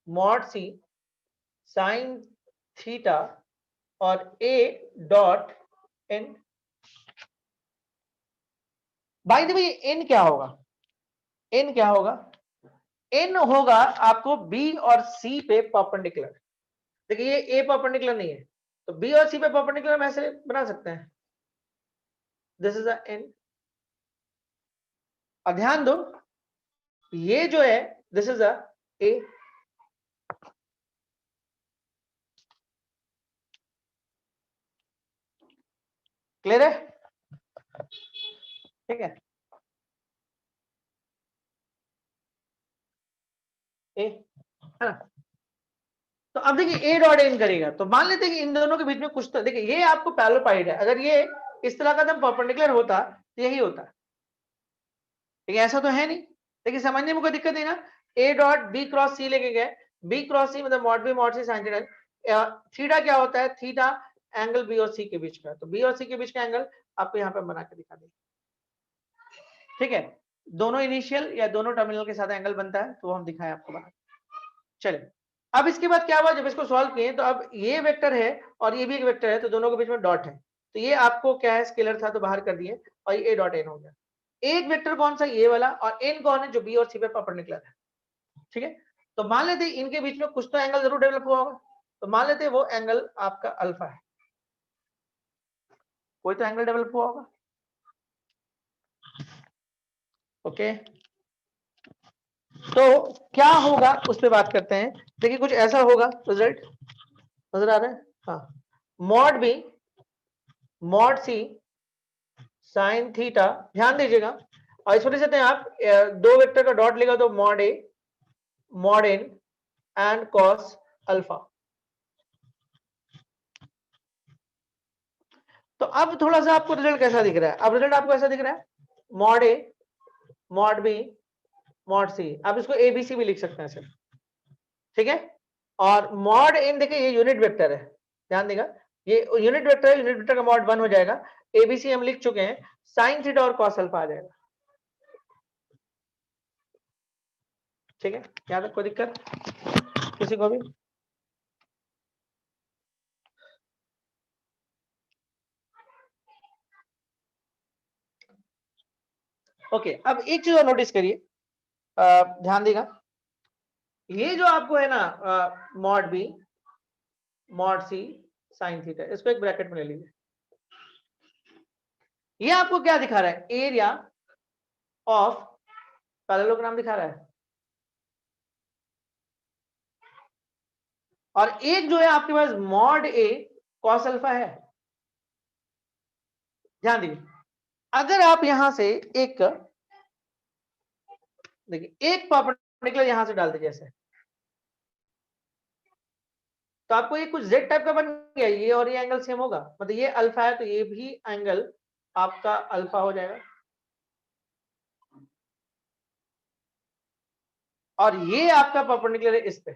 mod C sine theta और A dot N. By the way N क्या होगा? एन क्या होगा? एन होगा आपको बी और सी पे परपेंडिकुलर। देखिए ये ए परपेंडिकुलर नहीं है, तो बी और सी पे परपेंडिकुलर हम ऐसे बना सकते हैं, दिस इज एन। और ध्यान दो ये जो है दिस इज ए। क्लियर है? ठीक है, ए है ना। तो अब देखिए ए डॉट एन करेगा, तो मान लेते हैं कि इन दोनों के बीच में कुछ तो, देखिए ये आपको पैरेललोपाइड है, अगर ये इस तरह का परपेंडिकुलर होता तो यही होता, ठीक है, ऐसा तो है नहीं। देखिए समझने में कोई दिक्कत नहीं ना। A dot B cross C लेके गए, बी क्रॉस सी मतलब mod B mod C sine theta. Theta क्या होता है? थीटा एंगल बी और सी के बीच का, तो बी और सी के बीच का एंगल आपको यहाँ पे बना के दिखा देंगे, ठीक है, दोनों इनिशियल या दोनों टर्मिनल के साथ एंगल बनता है, तो हम दिखाएं आपको बना। चलिए, अब इसके बाद क्या हुआ, जब इसको सॉल्व किए तो अब ये वेक्टर है और ये भी एक वेक्टर है, तो दोनों के बीच में डॉट है, तो ये आपको क्या है, स्केलर था तो बाहर कर दिए, और ये ए डॉट एन हो गया। एक वेक्टर कौन सा? ये वाला, और एन कौन है? जो बी और सी पे परपेंडिकुलर है, ठीक है। तो मान लेते इनके बीच में कुछ तो एंगल जरूर डेवलप हुआ होगा, तो मान लेते वो एंगल आपका अल्फा है, कोई तो एंगल डेवलप हुआ होगा, ओके। तो क्या होगा उस पर बात करते हैं। देखिए कुछ ऐसा होगा, रिजल्ट नजर आ रहा है, हाँ, mod B mod C sine theta, ध्यान दीजिएगा, और इसमें देते हैं आप दो वेक्टर का डॉट लेगा तो mod A mod N and cos alpha. तो अब थोड़ा सा आपको रिजल्ट कैसा दिख रहा है? अब रिजल्ट आपको ऐसा दिख रहा है, mod A mod B mod सी, आप इसको एबीसी भी लिख सकते हैं सिर्फ, ठीक है। और मॉड एन देखिए ये यूनिट वेक्टर है, ध्यान देगा, ये यूनिट वेक्टर है, यूनिट वेक्टर का मॉड 1 हो जाएगा, एबीसी हम लिख चुके हैं, साइन थीटा और कॉस अल्फा आ जाएगा, ठीक है। यहां तक कोई दिक्कत किसी को भी? ओके, अब एक चीज और नोटिस करिए, ध्यान देगा, ये जो आपको है ना mod B mod C sine theta, इसको एक ब्रैकेट में ले लीजिए, ये आपको क्या दिखा रहा है? एरिया ऑफ पैरेललोग्राम दिखा रहा है, और एक जो है आपके पास मॉड ए कॉस अल्फा है। ध्यान दीजिए, अगर आप यहां से एक, देखिए एक परपेंडिकुलर यहां से डाल दीजिए ऐसे, तो आपको ये कुछ जेड टाइप का बन गया, ये और ये एंगल सेम होगा, मतलब ये अल्फा है तो ये भी एंगल आपका अल्फा हो जाएगा, और ये आपका परपेंडिकुलर है इस पे,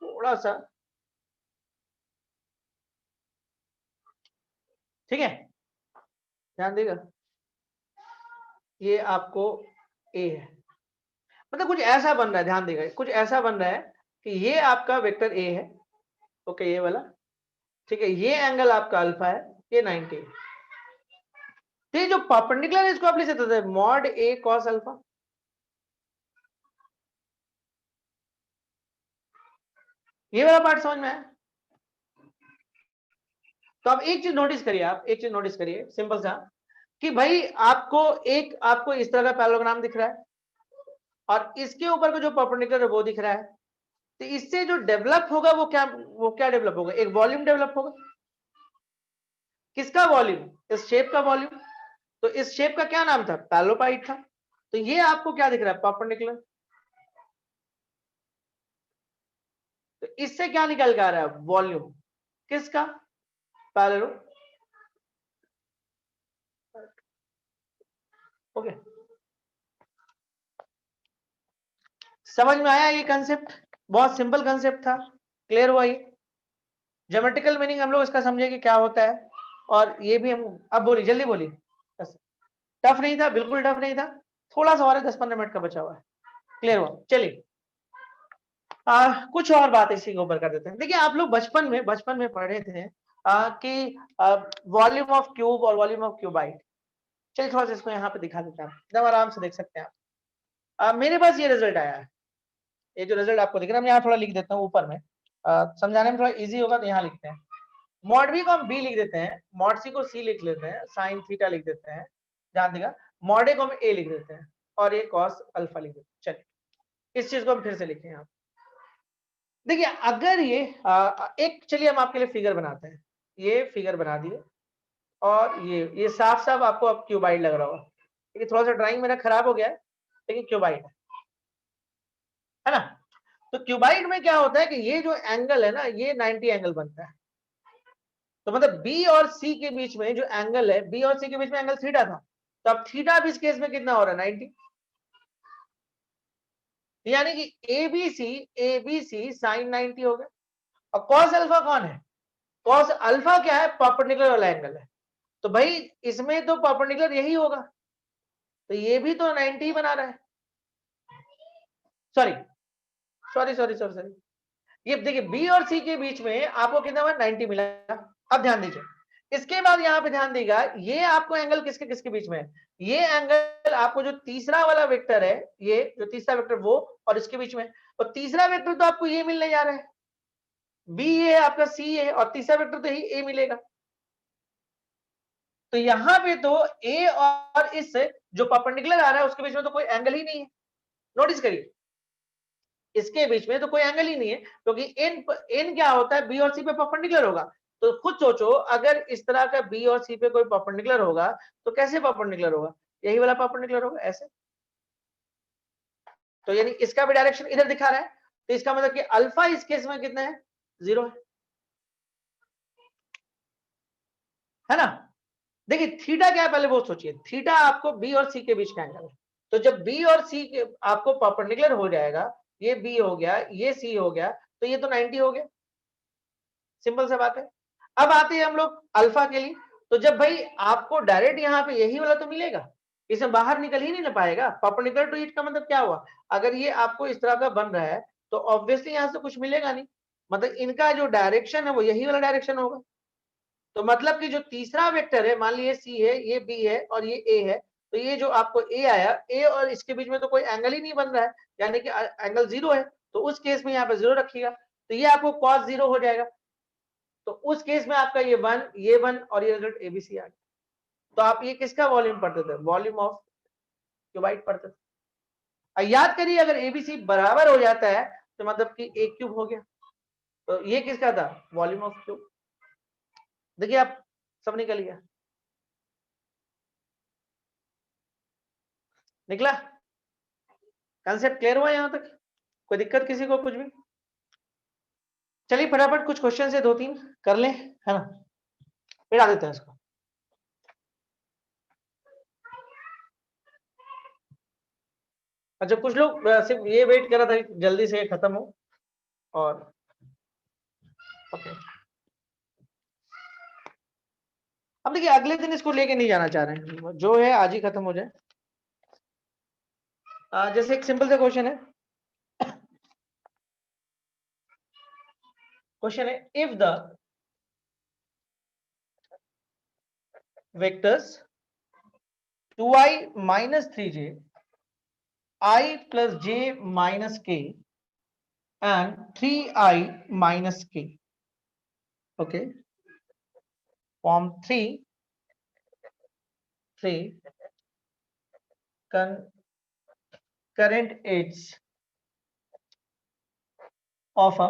थोड़ा सा, ठीक है, ध्यान देगा, ये आपको ए है, मतलब कुछ ऐसा बन रहा है, ध्यान देगा, कुछ ऐसा बन रहा है कि ये आपका वेक्टर ए है, ओके, ये वाला, ठीक है, ये एंगल आपका अल्फा है, ये 90 है। तो ये जो परपेंडिकुलर है इसको आप लिख सकते थे मॉड ए कॉस अल्फा, ये वाला पार्ट समझ में आया। तो आप एक चीज नोटिस करिए, आप एक चीज नोटिस करिए सिंपल सा, कि भाई आपको इस तरह का पैरेललोग्राम दिख रहा है और इसके ऊपर का जो परपेंडिकुलर है वो दिख रहा है, तो इससे जो डेवलप होगा वो क्या डेवलप होगा, एक वॉल्यूम डेवलप होगा। किसका वॉल्यूम, इस शेप का वॉल्यूम। तो इस शेप का क्या नाम था, पैरेललोपाइड था। तो ये आपको क्या दिख रहा है, परपेंडिकुलर। तो इससे क्या निकल के आ रहा है, वॉल्यूम किसका, पैरेलल, ओके। समझ में आया ये कंसेप्ट, बहुत सिंपल कंसेप्ट था, क्लियर हुआ ये। ज्योमेट्रिकल मीनिंग हम लोग इसका समझे कि क्या होता है, और ये भी हम अब बोलिए, जल्दी बोलिए। टफ नहीं था, बिल्कुल टफ नहीं था, थोड़ा सा और 10-15 मिनट का बचा हुआ है, क्लियर हुआ। चलिए कुछ और बात इसी के ऊपर कर देते हैं। देखिए आप लोग बचपन में पढ़े थे कि वॉल्यूम ऑफ क्यूब और वॉल्यूम ऑफ क्यूबाइड। चलिए थोड़ा सा इसको यहाँ पे दिखा देते हैं, एकदम आराम से देख सकते हैं आप। मेरे पास ये रिजल्ट आया है, ये जो रिजल्ट आपको दिख रहा है, मैं यहाँ थोड़ा लिख देता हूँ ऊपर में, समझाने में थोड़ा इजी होगा, तो यहाँ लिखते हैं। मॉड बी को हम बी लिख देते हैं, मॉड सी को सी लिख लेते हैं, साइन थीटा लिख देते हैं, ध्यान देगा, मॉड ए को हम ए लिख देते हैं, और ये कॉस अल्फा लिख देते हैं। चलिए इस चीज को हम फिर से लिखें यहाँ। देखिए अगर ये एक, चलिए हम आपके लिए फिगर बनाते हैं, ये फिगर बना दिए, और ये साफ साफ आपको अब क्यूबाइड लग रहा होगा, क्योंकि थोड़ा सा ड्राइंग मेरा खराब हो गया है, लेकिन क्यूबाइड है ना। तो क्यूबाइड में क्या होता है कि ये जो एंगल है ना, ये 90 एंगल बनता है। तो मतलब बी और सी के बीच में जो एंगल है, बी और सी के बीच में एंगल थीटा था, तो अब थीटा भी इस केस में कितना हो रहा है, 90। यानी कि एबीसी साइन 90 हो गया। और कॉस अल्फा कौन है, कॉस अल्फा क्या है, परपेंडिकुलर वाला एंगल है। तो भाई इसमें तो परपेंडिकुलर यही होगा, तो ये भी तो 90 बना रहा है। Sorry sorry sorry sorry sorry, ये देखिए बी और सी के बीच में आपको कितना हुआ, 90 मिला। अब ध्यान दीजिए, इसके बाद यहाँ पे ध्यान देगा, ये आपको एंगल किसके किसके बीच में है, ये एंगल आपको जो तीसरा वाला वेक्टर है, ये जो तीसरा वेक्टर वो और इसके बीच में, और तीसरा वेक्टर तो आपको ये मिलने जा रहा है, बी ये है आपका, सी है, और तीसरा वेक्टर तो यही ए मिलेगा। तो यहाँ पे तो ए और इस जो परपेंडिकुलर आ रहा है उसके बीच में तो कोई एंगल ही नहीं है। नोटिस करिए, इसके बीच में तो कोई एंगल ही नहीं है, क्योंकि इन क्या होता है, बी और सी पे परपेंडिकुलर होगा। तो खुद सोचो, अगर इस तरह का बी और सी पे कोई परपेंडिकुलर होगा, तो कैसे परपेंडिकुलर होगा, यही वाला परपेंडिकुलर होगा, ऐसे। तो यानी इसका भी डायरेक्शन इधर दिखा रहा है, तो इसका मतलब कि अल्फा इस केस में कितना है, 0 है ना। देखिए थीटा क्या है, पहले वो सोचिए, थीटा आपको बी और सी के बीच का एंगल है। तो जब बी और सी के आपको परपेंडिकुलर हो जाएगा, ये बी हो गया, ये सी हो गया, तो ये तो 90 हो गया, सिंपल सा बात है। अब आते हैं हम लोग अल्फा के लिए। तो जब भाई आपको डायरेक्ट यहाँ पे यही वाला तो मिलेगा, इसमें बाहर निकल ही नहीं ना पाएगा, परपेंडिकुलर टू इट का मतलब क्या हुआ, अगर ये आपको इस तरह का बन रहा है, तो ऑब्वियसली यहाँ से कुछ मिलेगा नहीं, मतलब इनका जो डायरेक्शन है वो यही वाला डायरेक्शन होगा। तो मतलब कि जो तीसरा वेक्टर है, मान लीजिए सी है, ये बी है और ये ए है, तो ये जो आपको ए आया, ए और इसके बीच में तो कोई एंगल ही नहीं बन रहा है, यानी कि एंगल 0 है, तो उस केस में यहाँ पे 0 रखिएगा, तो ये आपको cos 0 हो जाएगा। तो उस केस में आपका ये वन और ये रिजल्ट एबीसी आ गया। तो आप ये किसका वॉल्यूम पढ़ते थे, वॉल्यूम ऑफ क्यूबाइड पढ़ते थे। याद करिए, अगर एबीसी बराबर हो जाता है तो मतलब कि ए क्यूब हो गया, तो ये किसका था, वॉल्यूम ऑफ क्यूब। देखिए आप सब निकल गया, निकला, कंसेप्ट क्लियर हुआ यहां तक, कोई दिक्कत किसी को कुछ भी। चलिए फटाफट कुछ क्वेश्चन है, 2-3 कर लें, है ना, मिटा देते हैं इसको। अच्छा, कुछ लोग सिर्फ ये वेट कर रहा था कि जल्दी से खत्म हो। और ओके, अब देखिए अगले दिन इसको लेके नहीं जाना चाह रहे हैं, जो है आज ही खत्म हो जाए। जैसे एक सिंपल सा क्वेश्चन है, क्वेश्चन है if the vectors 2i minus 3j, I plus j minus k and 3i minus k, okay, form 3 concurrent edges of a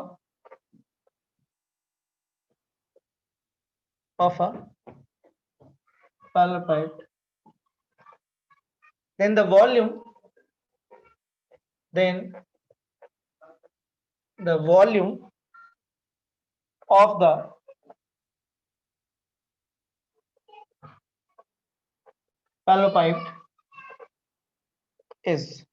parallelepiped, then the volume of the parallelepiped is,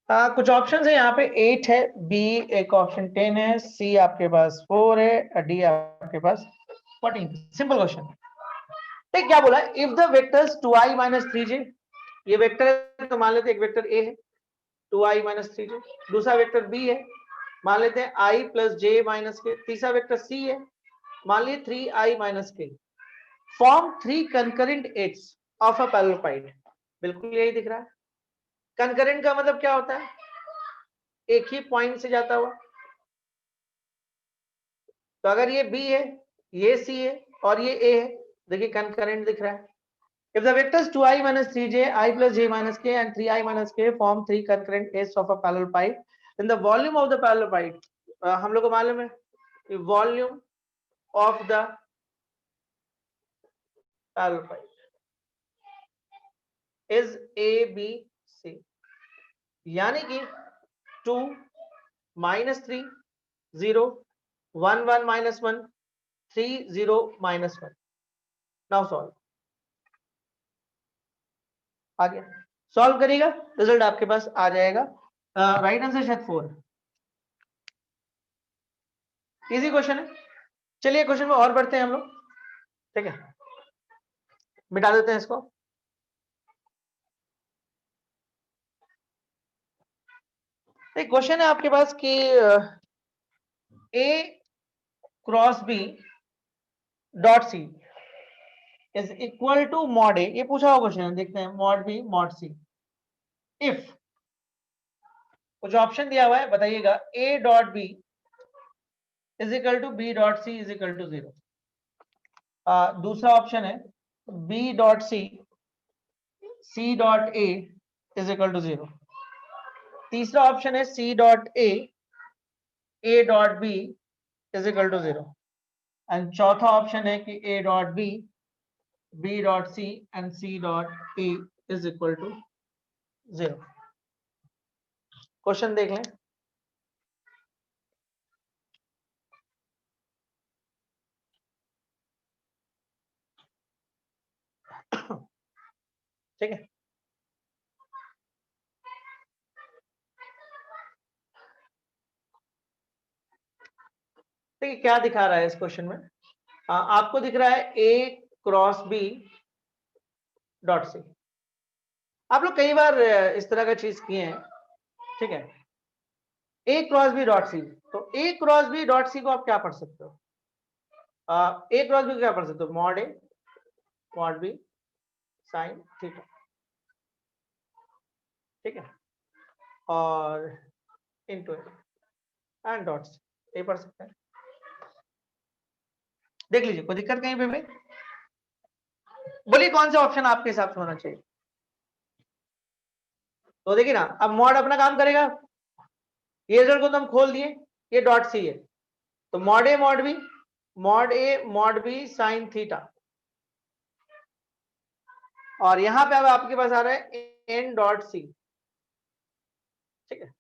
कुछ option है यहाँ पे, 8 है, B एक option 10 है, सी आपके पास 4 है, D आपके पास 14। Simple question. ठीक, क्या बोला, if the vectors 2i minus 3j, ये वेक्टर है तो मान लेते हैं एक वेक्टर ए है 2i minus 3j, दूसरा वेक्टर बी है, मान लेते हैं i plus j minus k, तीसरा वेक्टर सी है, मान लीजिए 3i minus k, form 3 concurrent edges of a parallelepiped. बिल्कुल यही दिख रहा है। कंकरेंट का मतलब क्या होता है, एक ही पॉइंट से जाता हुआ। तो अगर ये बी है, ये सी है और ये ए है, देखिए कंकरेंट दिख रहा है। If the vectors 2i minus 3j, I plus j minus k and 3i minus k form 3 concurrent edges of a parallelepiped, then the volume of the parallelepiped, हम लोग को मालूम है volume of the parallelepiped is ABC, यानी कि 2 minus 3 0 1 1 minus 1 3 0 minus 1। Now solve, आ गया, solve करिएगा result आपके पास आ जाएगा। राइट आंसर शायद 4, इजी क्वेश्चन है। चलिए क्वेश्चन में और बढ़ते हैं हम लोग, ठीक है, मिटा देते हैं इसको। एक क्वेश्चन है आपके पास कि A cross B dot C is equal to mod A, ये पूछा हुआ क्वेश्चन है, देखते हैं mod B mod C. If कुछ ऑप्शन दिया हुआ है, बताइएगा A dot B is equal to B dot C is equal to 0। दूसरा ऑप्शन है B dot C dot A is equal to 0। तीसरा ऑप्शन है C dot A dot B is equal to 0। And चौथा option है कि A dot B dot C and C dot A is equal to 0। Question देख लें। ठीक है, देखिए क्या दिखा रहा है इस क्वेश्चन में। आपको दिख रहा है ए क्रॉस बी डॉट सी। आप लोग कई बार इस तरह का चीज किए हैं, ठीक है। ए क्रॉस बी डॉट सी, तो ए क्रॉस बी डॉट सी को आप क्या पढ़ सकते हो, ए क्रॉस बी को क्या पढ़ सकते हो, mod A mod B sine theta, ठीक है, और इनटू एंड डॉट्स, ये पढ़ सकते हैं। देख लीजिए कोई दिक्कत कहीं पे भी, बोलिए कौन सा ऑप्शन आपके हिसाब से होना चाहिए। तो देखिए ना, अब मॉड अपना काम करेगा, ये रिजल्ट को तो हम खोल दिए, ये डॉट सी है, तो mod A mod B sign theta, और यहां पे अब आपके पास आ रहा है एन डॉट सी, ठीक है।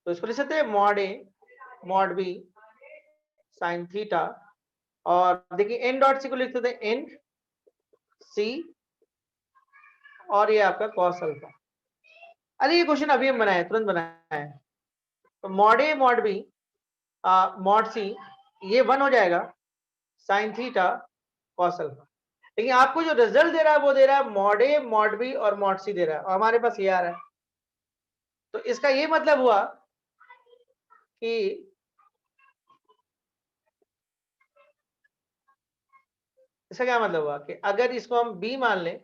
तो इसको लिख सकते हैं mod A mod B sign theta, और देखिए एन डॉट सी को लिख सकते हैं एन सी और ये आपका cos अल्फा। अरे ये क्वेश्चन अभी हम बनाए, तुरंत बनाए हैं। तो mod A mod B mod सी, ये 1 हो जाएगा sin थीटा cos अल्फा। लेकिन आपको जो रिजल्ट दे रहा है वो दे रहा है मॉड ए मॉड बी और मॉड सी दे रहा है, और हमारे पास ये आ रहा है। तो इसका ये मतलब हुआ कि इसका क्या मतलब हुआ कि अगर इसको हम बी मान लें,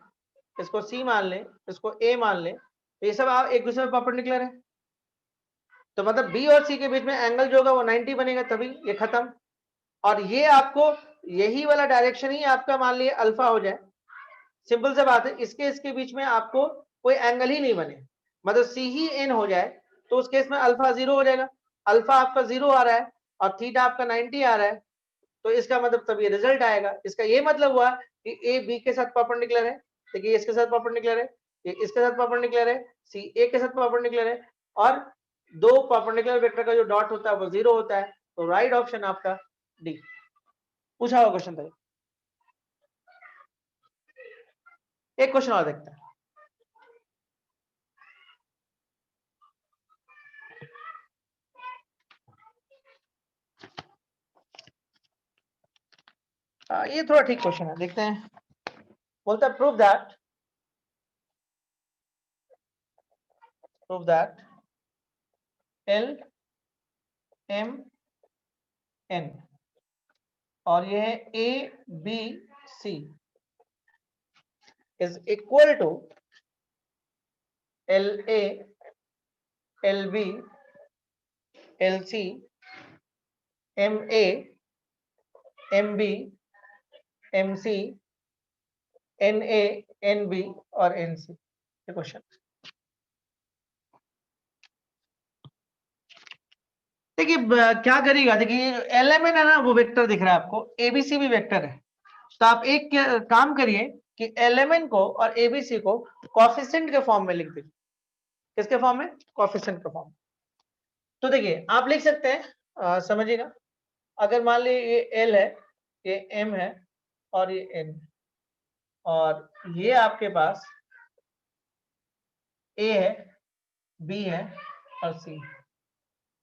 इसको सी मान लें, इसको ए मान लें, तो ये सब आप एक दूसरे में परपेंडिकुलर है। तो मतलब बी और सी के बीच में एंगल जो होगा वो 90 बनेगा, तभी ये खत्म। और ये आपको यही वाला डायरेक्शन ही आपका मान लिया अल्फा हो जाए, सिंपल सा बात है। इसके बीच में आपको कोई एंगल ही नहीं बने, मतलब सी ही एन हो जाए, तो उस केस में अल्फा 0 हो जाएगा। अल्फा आपका 0 आ रहा है और थीटा आपका 90 आ रहा है, तो इसका मतलब तब ये रिजल्ट आएगा। इसका ये मतलब हुआ कि ए बी के साथ परपेंडिकुलर है, देखिए इसके साथ परपेंडिकुलर है, ये इसके साथ परपेंडिकुलर है, सी ए के साथ परपेंडिकुलर है, और दो परपेंडिकुलर वेक्टर का जो डॉट होता है वो 0 होता है। तो राइट ऑप्शन आपका डी। पूछा हुआ क्वेश्चन था। एक क्वेश्चन और देखते हैं। ये थोड़ा ठीक क्वेश्चन है, देखते हैं। बोलता है prove that L M N, और ये है A B C is equal to L A L B L C M A M B M C N A N B और एन सी। ये क्वेश्चन देखिए क्या करेगा, देखिए एल एम एन है ना, वो वेक्टर दिख रहा है आपको, एबीसी भी वेक्टर है। तो आप एक काम करिए कि एल एम एन को और एबीसी को कोफिशिएंट के फॉर्म में लिख दीजिए। किसके फॉर्म में? कोफिशिएंट के फॉर्म में। तो देखिए आप लिख सकते हैं, समझिएगा। अगर मान लीजिए ये एल है, ये एम है और ये एन है, और ये आपके पास ए है, बी है और सी है।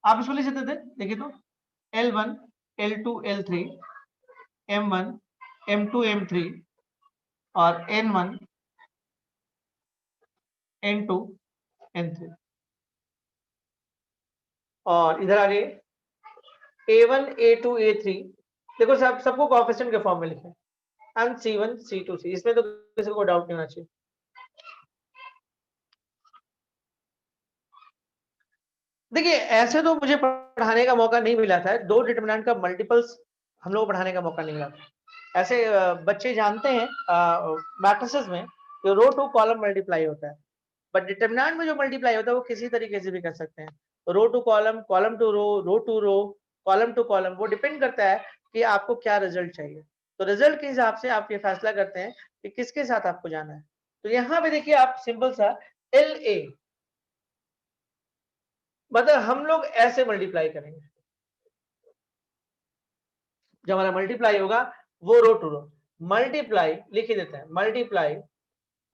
आप इसको लिख सकते थे, देखिए तो L1 L2 L3 M1 M2 M3 और N1 N2 N3, और इधर आगे A1 A2 A3। देखो सबको कोएफिशिएंट के फॉर्म में लिखे, एंड C1 C2 C, इसमें तो किसी को डाउट नहीं होना चाहिए। देखिए ऐसे तो मुझे पढ़ाने का मौका नहीं मिला था, दो डिटरमिनेंट का मल्टीपल्स हम लोग पढ़ाने का मौका नहीं मिला था। ऐसे बच्चे जानते हैं मैट्रिसेस में रो टू कॉलम मल्टीप्लाई होता है, बट डिटरमिनेंट में जो मल्टीप्लाई होता है वो किसी तरीके से भी कर सकते हैं। Row to column, column to row, column to column, वो डिपेंड करता है कि आपको क्या रिजल्ट चाहिए। तो रिजल्ट के हिसाब से आप ये फैसला करते हैं कि किसके साथ आपको जाना है। तो यहाँ पे देखिए आप सिंपल सा एल ए, मतलब हम लोग ऐसे मल्टीप्लाई करेंगे, जब हमारा मल्टीप्लाई होगा वो रो टू रो मल्टीप्लाई लिख ही देते हैं, मल्टीप्लाई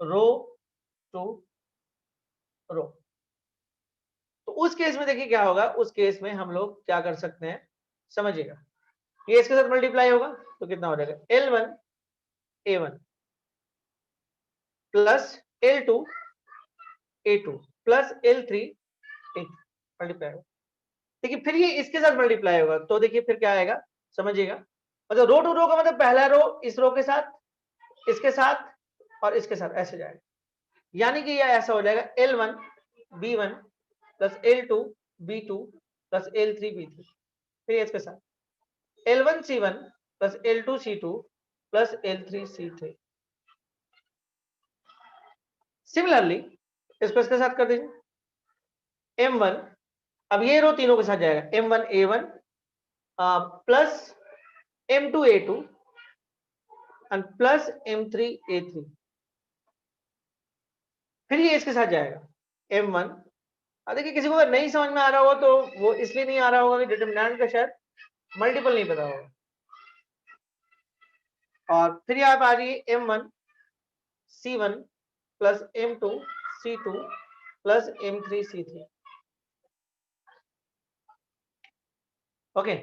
रो टू रो। तो उस केस में देखिए क्या होगा, उस केस में हम लोग क्या कर सकते हैं, समझिएगा। ये इसके साथ मल्टीप्लाई होगा तो कितना हो जाएगा, L1 A1 plus L2 A2 plus L3 A3 multiply होगा। देखिए फिर ये इसके साथ मल्टीप्लाई होगा, तो देखिए फिर क्या आएगा, समझिएगा। मतलब रो टू रो का मतलब पहला रो इस रो के साथ, इसके साथ और इसके साथ ऐसे जाएगा। यानी कि ये ऐसा हो जाएगा L1 B1 plus L2 B2 plus L3 B3, फिर इसके साथ L1 C1 plus L2 C2 plus L3 C3। Similarly इसको इसके साथ कर दीजिए M1, अब ये रो तीनों के साथ जाएगा, M1 A1 plus M2 A2 and plus M3 A3, फिर ये इसके साथ जाएगा M1। देखिए किसी को अगर नहीं समझ में आ रहा होगा तो वो इसलिए नहीं आ रहा होगा कि डिटरमिनेंट का शायद मल्टीपल नहीं पता होगा। और फिर आप आ जाइए M1 C1 plus M2 C2 plus M3 C3। Okay,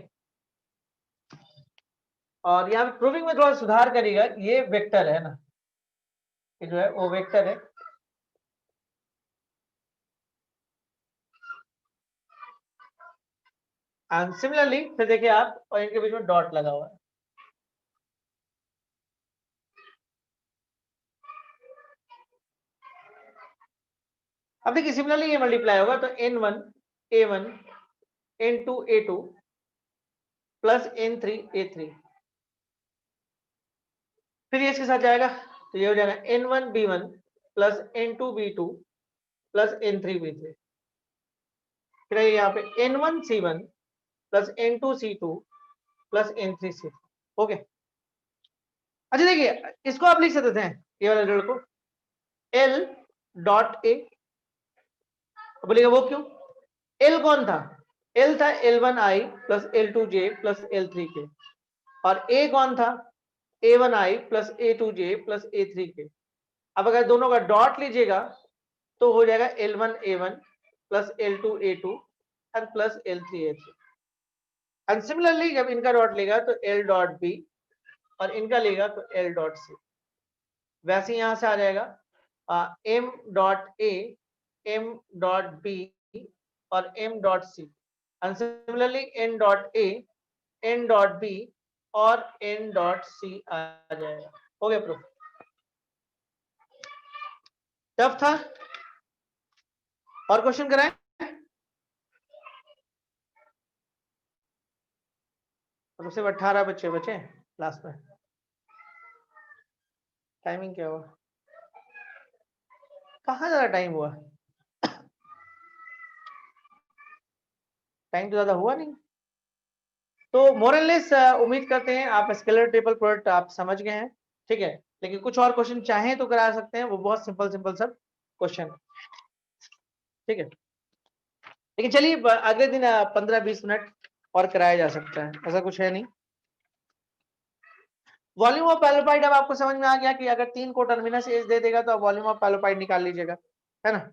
और यहाँ पे प्रूविंग में थोड़ा सुधार करिएगा, ये वेक्टर है ना, ये जो है वो वेक्टर है। एंड सिमिलरली फिर देखिए आप, और इनके बीच में डॉट लगा हुआ है। अब देखिए सिमिलरली ये मल्टीप्लाई होगा तो N1 A1 N2 A2 plus N3 A3, फिर ये इसके साथ जाएगा तो ये हो जाएगा N1 B1 plus N2 B2 plus N3 B3। फिर यहाँ पे N1 C1 plus N2 C2 plus N3 C3। Okay, अच्छा देखिए इसको आप लिख सकते हैं, ये वाले रिजल्ट को L डॉट A। बोलिएगा वो क्यों? L कौन था? L था L1I plus L2J plus L3K, और A कौन था? A1I plus A2J plus A3K। अब अगर दोनों का डॉट लीजिएगा तो हो जाएगा L1A1 प्लस L2A2 और प्लस L3A3। एंड सिमिलरली जब इनका डॉट लेगा तो L डॉट B और इनका लेगा तो L डॉट C। वैसे यहां से आ जाएगा M dot A, M dot B और M dot C। And similarly N dot A, N dot B और N डॉट C आ जाएगा। हो गया प्रूफ? टफ था? और क्वेश्चन कराएं? तो सिर्फ 18 बच्चे बचे क्लास में। टाइमिंग क्या हुआ? कहाँ ज्यादा टाइम हुआ? टाइम तो ज्यादा हुआ नहीं। तो मोरलेस उम्मीद करते हैं आप स्केलर ट्रिपल प्रोडक्ट आप समझ गए हैं, ठीक है। लेकिन कुछ और क्वेश्चन चाहें तो करा सकते हैं, वो बहुत सिंपल सिंपल सब क्वेश्चन, ठीक है। लेकिन चलिए अगले दिन 15-20 मिनट और कराया जा सकता है, ऐसा कुछ है नहीं। वॉल्यूम ऑफ पैलोपाइड अब आपको समझ में आ गया कि अगर 3 को टर्मिनस एज दे देगा तो आप वॉल्यूम ऑफ पैलोपाइड निकाल लीजिएगा, है ना।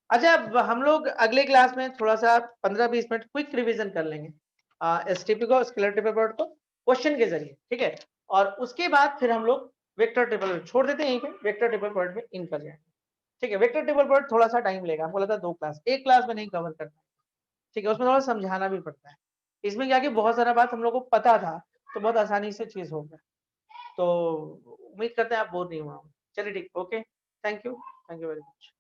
अच्छा, अब हम लोग अगले क्लास में थोड़ा सा 15-20 मिनट क्विक रिवीजन कर लेंगे एसटीपी को, स्केलर ट्रिपल प्रोडक्ट को क्वेश्चन के जरिए, ठीक है। और उसके बाद फिर हम लोग वेक्टर ट्रिपल छोड़ देते हैं यहीं पे, वेक्टर ट्रिपल प्रोडक्ट में इन कर जाएंगे, ठीक है। वेक्टर ट्रिपल प्रोडक्ट थोड़ा सा टाइम लेगा, हमको लगता है 2 क्लास, एक क्लास में नहीं कवर करना, ठीक है। उसमें थोड़ा समझाना भी पड़ता है। इसमें क्या कि बहुत सारा बात हम लोग को पता था तो बहुत आसानी से चीज हो गया। तो उम्मीद करते हैं आप बोर नहीं हुआ। चलिए ठीक, okay, thank you very much.